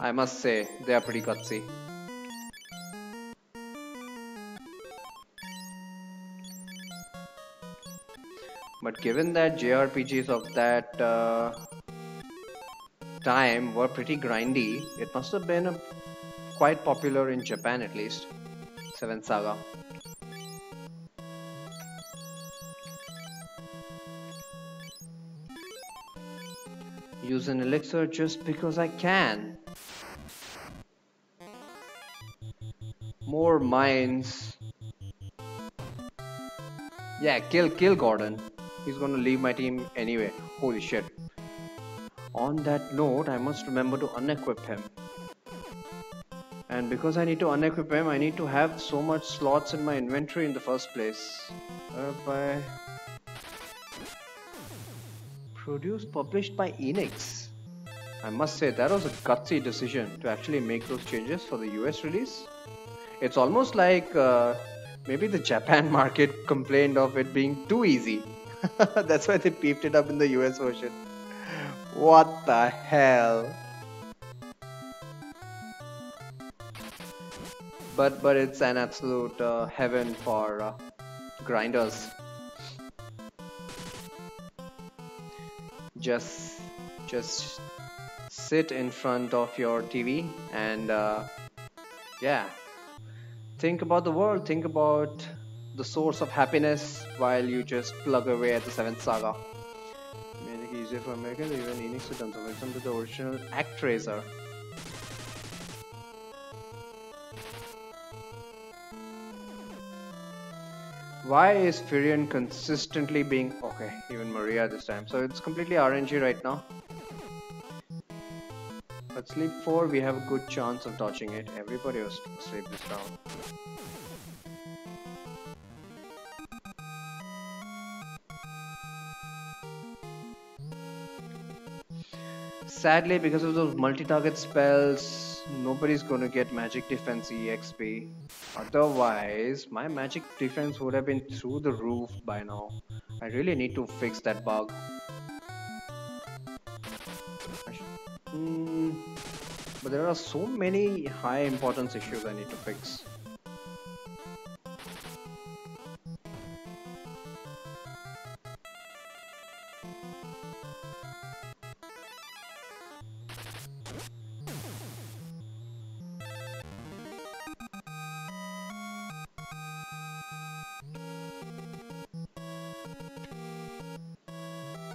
I must say, they are pretty gutsy. But given that JRPGs of that time were pretty grindy, it must have been quite popular in Japan at least. 7th Saga. Use an elixir just because I can. More mines. Yeah, kill Gordon. He's gonna leave my team anyway. Holy shit. On that note, I must remember to unequip him. And because I need to unequip him, I need to have so much slots in my inventory in the first place. By produced, published by Enix. I must say that was a gutsy decision to actually make those changes for the US release. It's almost like maybe the Japan market complained of it being too easy. That's why they beefed it up in the US version. What the hell? But it's an absolute heaven for grinders. Just sit in front of your TV and yeah, think about the world. Think about the source of happiness while you just plug away at the 7th Saga. Make it easier for Americans, even Enix to done so. Welcome to the original ActRaiser. Why is Firion consistently being okay? Even Maria this time. So it's completely RNG right now. But sleep 4, we have a good chance of dodging it. Everybody was asleep this round. Sadly, because of those multi-target spells, nobody's gonna get magic defense EXP. Otherwise, my magic defense would have been through the roof by now. I really need to fix that bug. But there are so many high importance issues I need to fix.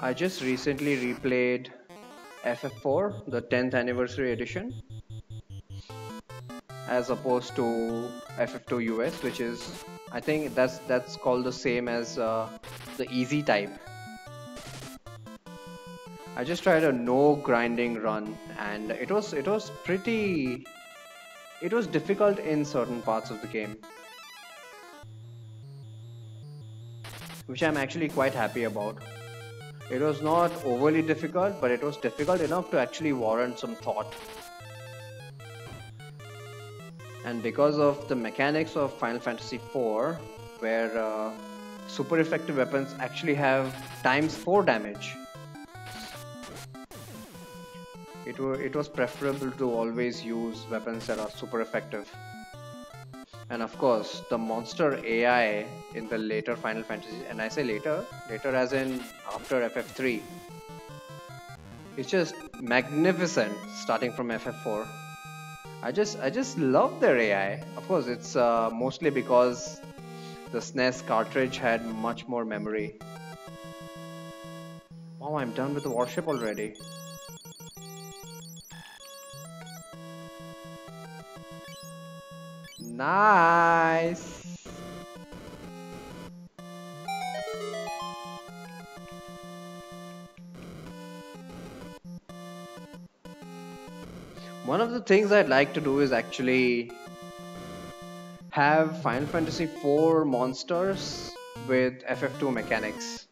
I just recently replayed FF4, the 10th anniversary edition, as opposed to FF2 US, which is, I think that's called the same as the easy type. I just tried a no grinding run, and it was difficult in certain parts of the game, which I'm actually quite happy about. It was not overly difficult, but it was difficult enough to actually warrant some thought. And because of the mechanics of Final Fantasy IV, where super effective weapons actually have times 4 damage, it was preferable to always use weapons that are super effective. And of course, the monster AI in the later Final Fantasy, and I say later, later as in after FF3, it's just magnificent starting from FF4. I just love their AI. Of course, it's mostly because the SNES cartridge had much more memory. Oh, I'm done with the warship already. Nice. One of the things I'd like to do is actually have Final Fantasy IV monsters with FF2 mechanics.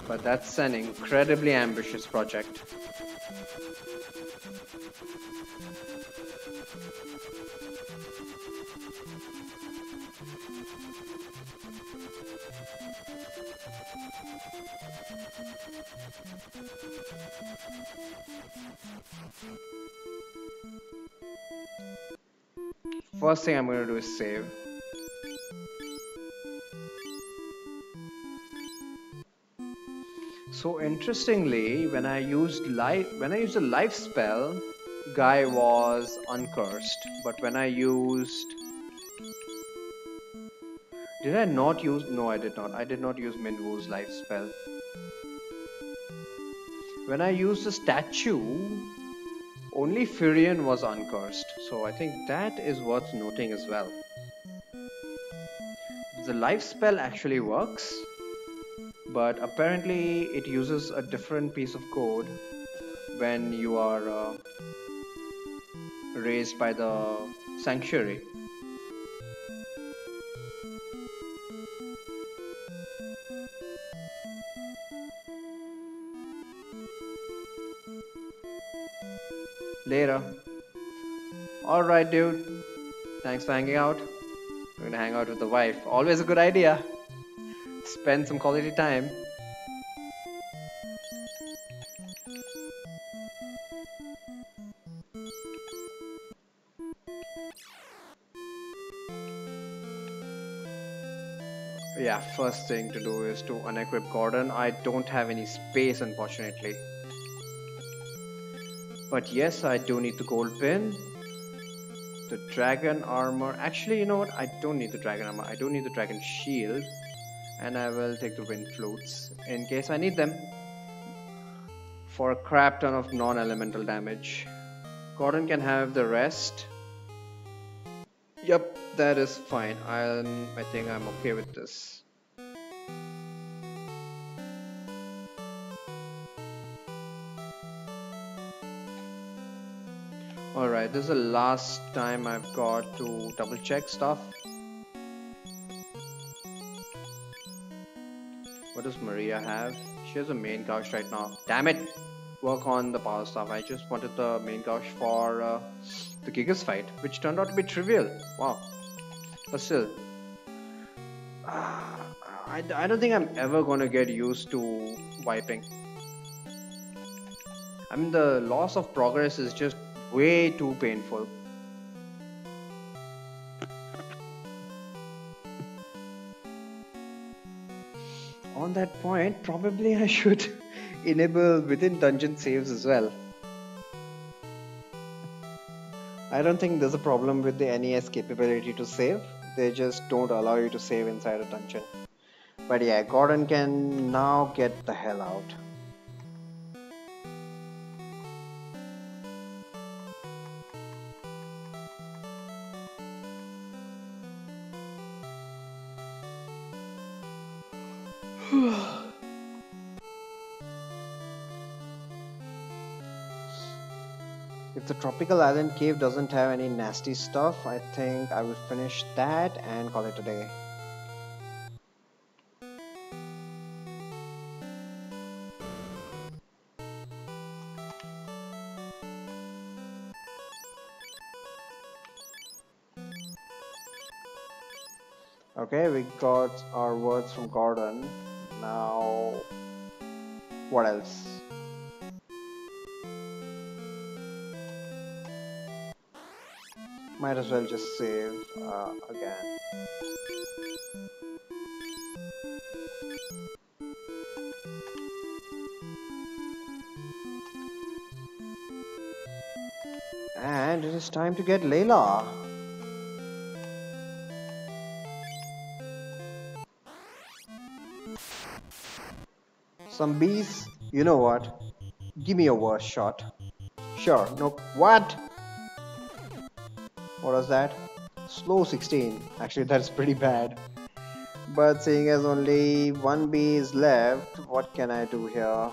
But that's an incredibly ambitious project. First thing I'm going to do is save. So interestingly, when I used a life spell, guy was uncursed. But when I used, did I not use? No, I did not. I did not use Minwu's life spell. When I used the statue, only Firion was uncursed. So I think that is worth noting as well. The life spell actually works, but apparently it uses a different piece of code when you are raised by the sanctuary. Later. Alright, dude. Thanks for hanging out. We're gonna hang out with the wife. Always a good idea. Spend some quality time. Yeah, first thing to do is to unequip Gordon. I don't have any space, unfortunately. But yes, I do need the gold pin. The dragon armor. Actually, you know what? I don't need the dragon armor. I don't need the dragon shield. And I will take the wind flutes in case I need them for a crap ton of non-elemental damage. Gordon can have the rest. Yep, that is fine. I think I'm okay with this. Alright, this is the last time I've got to double check stuff. What does Maria have? She has a main couch right now. Damn it! Work on the power stuff. I just wanted the main couch for the Gigas fight, which turned out to be trivial. Wow. But still, I don't think I'm ever gonna get used to wiping. I mean, the loss of progress is just way too painful. On that point, probably I should enable within dungeon saves as well. I don't think there's a problem with the NES capability to save. They just don't allow you to save inside a dungeon. But yeah, Gordon can now get the hell out. If the tropical island cave doesn't have any nasty stuff, I think I will finish that and call it a day. Okay, we got our words from Gordon. Now, what else? Might as well just save again. And it is time to get Layla. Some bees, you know what? Give me a worst shot. Sure, nope. What? What was that? Slow 16. Actually, that's pretty bad. But seeing as only one bee is left, what can I do here?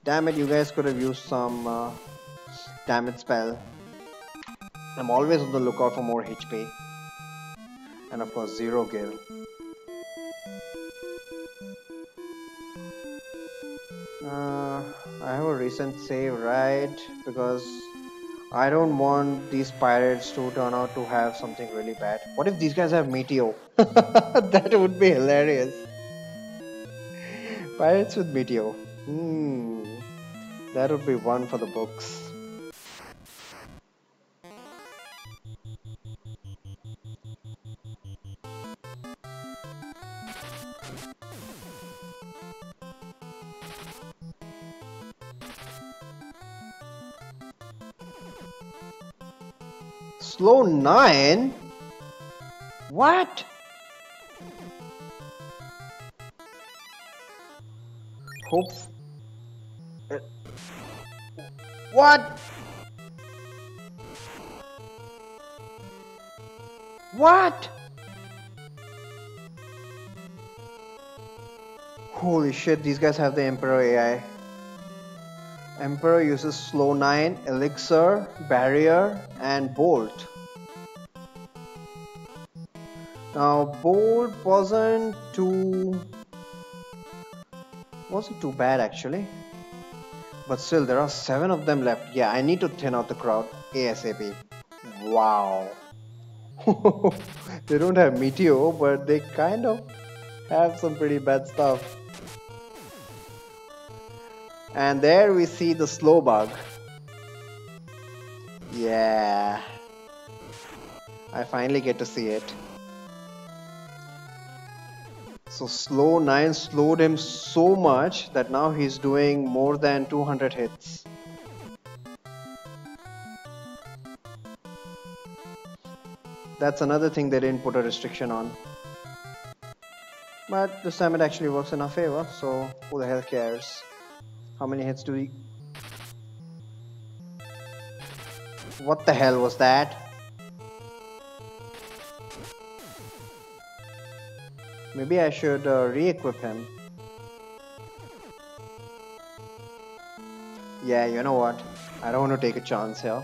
Damn it, you guys could have used some damage spell. I'm always on the lookout for more HP. And of course, zero kill. I have a recent save, right? Because I don't want these pirates to turn out to have something really bad. What if these guys have Meteor? That would be hilarious. Pirates with Meteor. That would be one for the books. Slow 9? What? Hope. What? What? Holy shit, these guys have the Emperor AI. Emperor uses Slow 9, Elixir, Barrier, and Bolt. Now, Bolt wasn't too bad actually. But still, there are 7 of them left. Yeah, I need to thin out the crowd ASAP. Wow. They don't have Meteor, but they kind of have some pretty bad stuff. And there we see the slow bug. Yeah. I finally get to see it. So slow 9 slowed him so much that now he's doing more than 200 hits. That's another thing they didn't put a restriction on. But this time it actually works in our favor, so who the hell cares? How many hits do we... What the hell was that? Maybe I should re-equip him. Yeah, you know what? I don't want to take a chance here.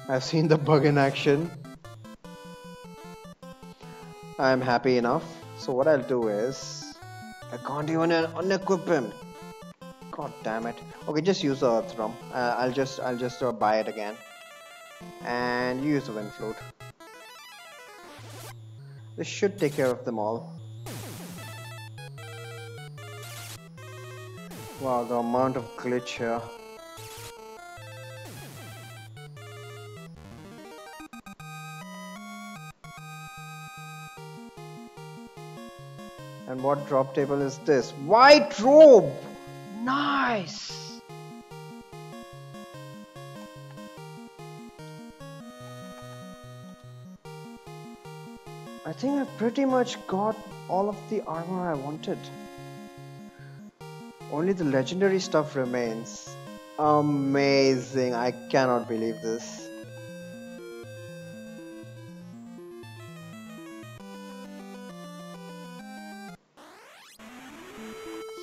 I've seen the bug in action. I'm happy enough. So what I'll do is... I can't even unequip him. God damn it. Okay, just use the Earth Drum. I'll just buy it again. And you use the Wind Flute. This should take care of them all. Wow, the amount of glitch here. And what drop table is this? White robe! Nice! I think I've pretty much got all of the armor I wanted. Only the legendary stuff remains. Amazing! I cannot believe this.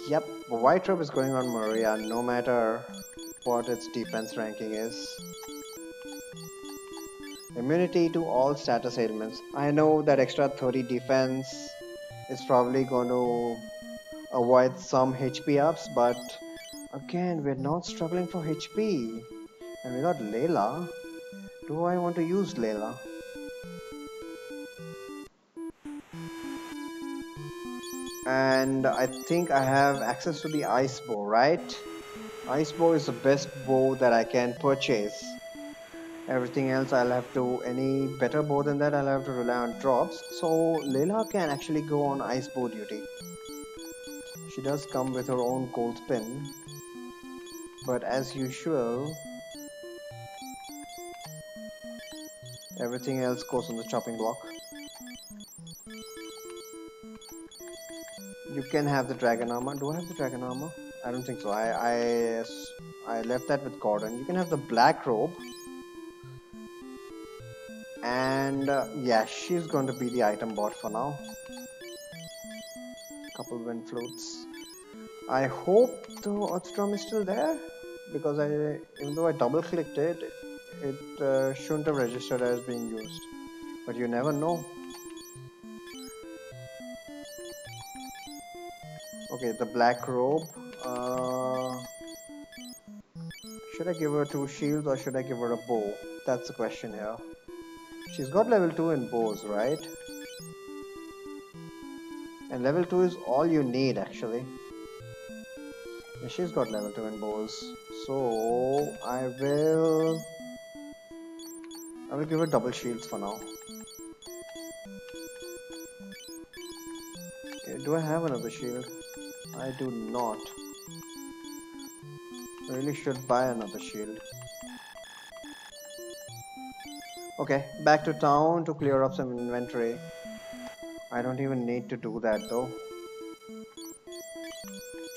Yep, White Robe is going on Maria no matter what its defense ranking is. Immunity to all status ailments. I know that extra 30 defense is probably going to avoid some HP ups, but again, we're not struggling for HP. And we got Layla. Do I want to use Layla? And I think I have access to the Ice Bow, right? Ice Bow is the best bow that I can purchase. Everything else I'll have to, any better bow than that, I'll have to rely on drops. So Layla can actually go on Ice Bow duty. She does come with her own cold spin. But as usual, everything else goes on the chopping block. You can have the dragon armor. Do I have the dragon armor? I don't think so. I left that with Gordon. You can have the black robe. And yeah, she's going to be the item bot for now. Couple wind flutes. I hope the Earth Drum is still there, because even though I double clicked it, it shouldn't have registered as being used. But you never know. Okay, the black robe. Should I give her 2 shields or should I give her a bow? That's the question here. She's got level 2 in bows, right? And level 2 is all you need actually. Yeah, she's got level 2 in bows. So I will give her double shields for now. Okay, do I have another shield? I do not. I really should buy another shield. Okay, back to town to clear up some inventory. I don't even need to do that though.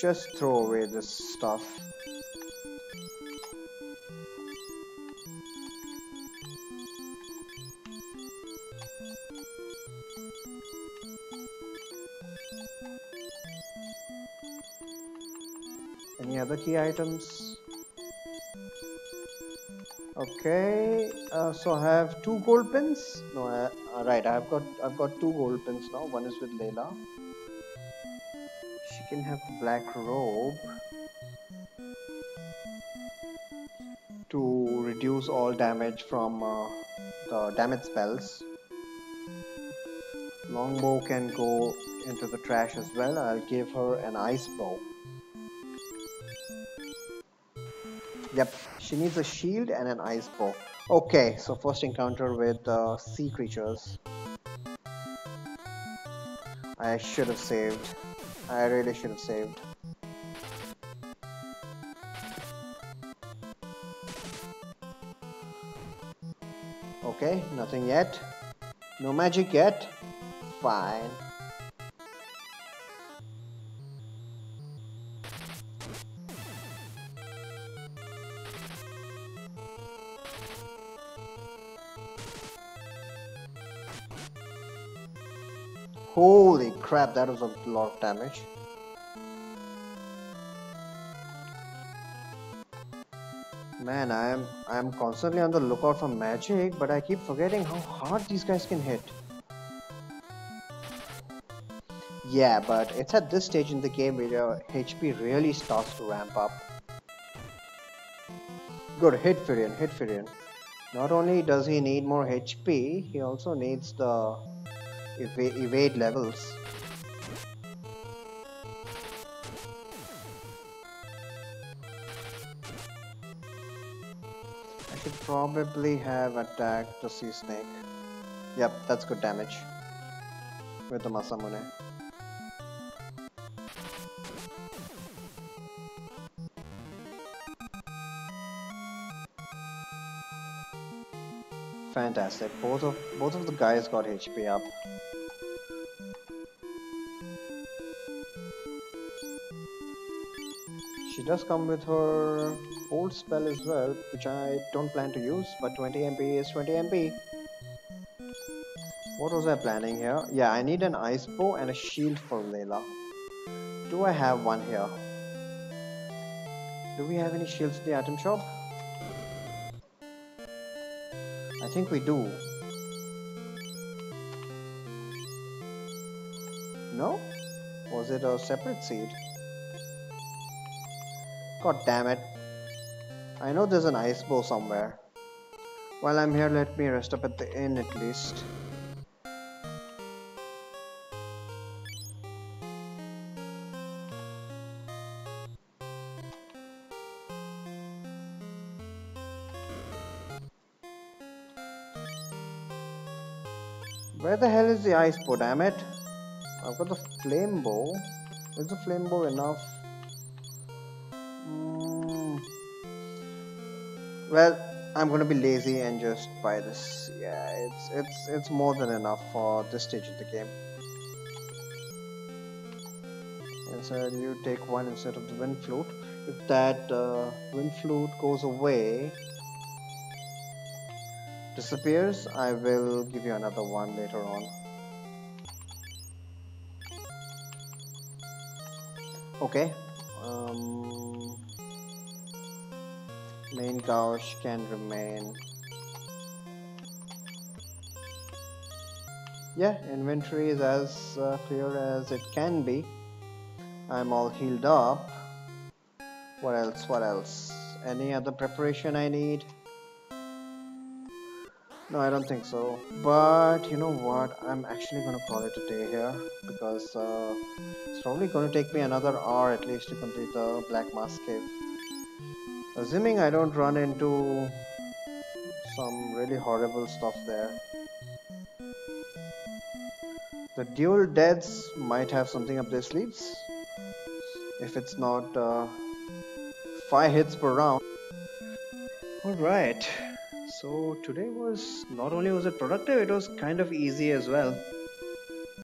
Just throw away this stuff. Any other key items? Okay, so I have 2 gold pins. No, right. I've got 2 gold pins now. One is with Layla. She can have the black robe to reduce all damage from the damage spells. Longbow can go into the trash as well. I'll give her an ice bow. Yep, she needs a shield and an ice bow. Okay, so first encounter with sea creatures. I should have saved. I really should have saved. Okay, nothing yet. No magic yet. Fine. Holy crap, that was a lot of damage. Man, I am constantly on the lookout for magic, but I keep forgetting how hard these guys can hit. Yeah, but it's at this stage in the game where your HP really starts to ramp up. Good, hit Firion, hit Firion. Not only does he need more HP, he also needs the evade levels. I should probably have attacked the sea snake. Yep, that's good damage with the Masamune. Fantastic. Both of the guys got HP up. She does come with her old spell as well, which I don't plan to use, but 20 MP is 20 MP. What was I planning here? Yeah, I need an ice bow and a shield for Layla. Do I have one here? Do we have any shields in the item shop? I think we do. No? Was it a separate seed? God damn it. I know there's an ice bow somewhere. While I'm here, let me rest up at the inn at least. Where the hell is the ice bow, damn it? I've got the flame bow. Is the flame bow enough? Mm, well, I'm gonna be lazy and just buy this. Yeah, it's more than enough for this stage of the game. And so you take one instead of the wind flute. If that wind flute goes away, disappears, I will give you another one later on. Okay. Um, Main gauge can remain. Yeah, inventory is as clear as it can be. I'm all healed up. What else? What else? Any other preparation I need? No, I don't think so. But you know what? I'm actually gonna call it a day here because it's probably gonna take me another hour at least to complete the Black Mask Cave. Assuming I don't run into some really horrible stuff there. The dual deaths might have something up their sleeves. If it's not 5 hits per round. Alright. So today was not only was it productive, it was kind of easy as well.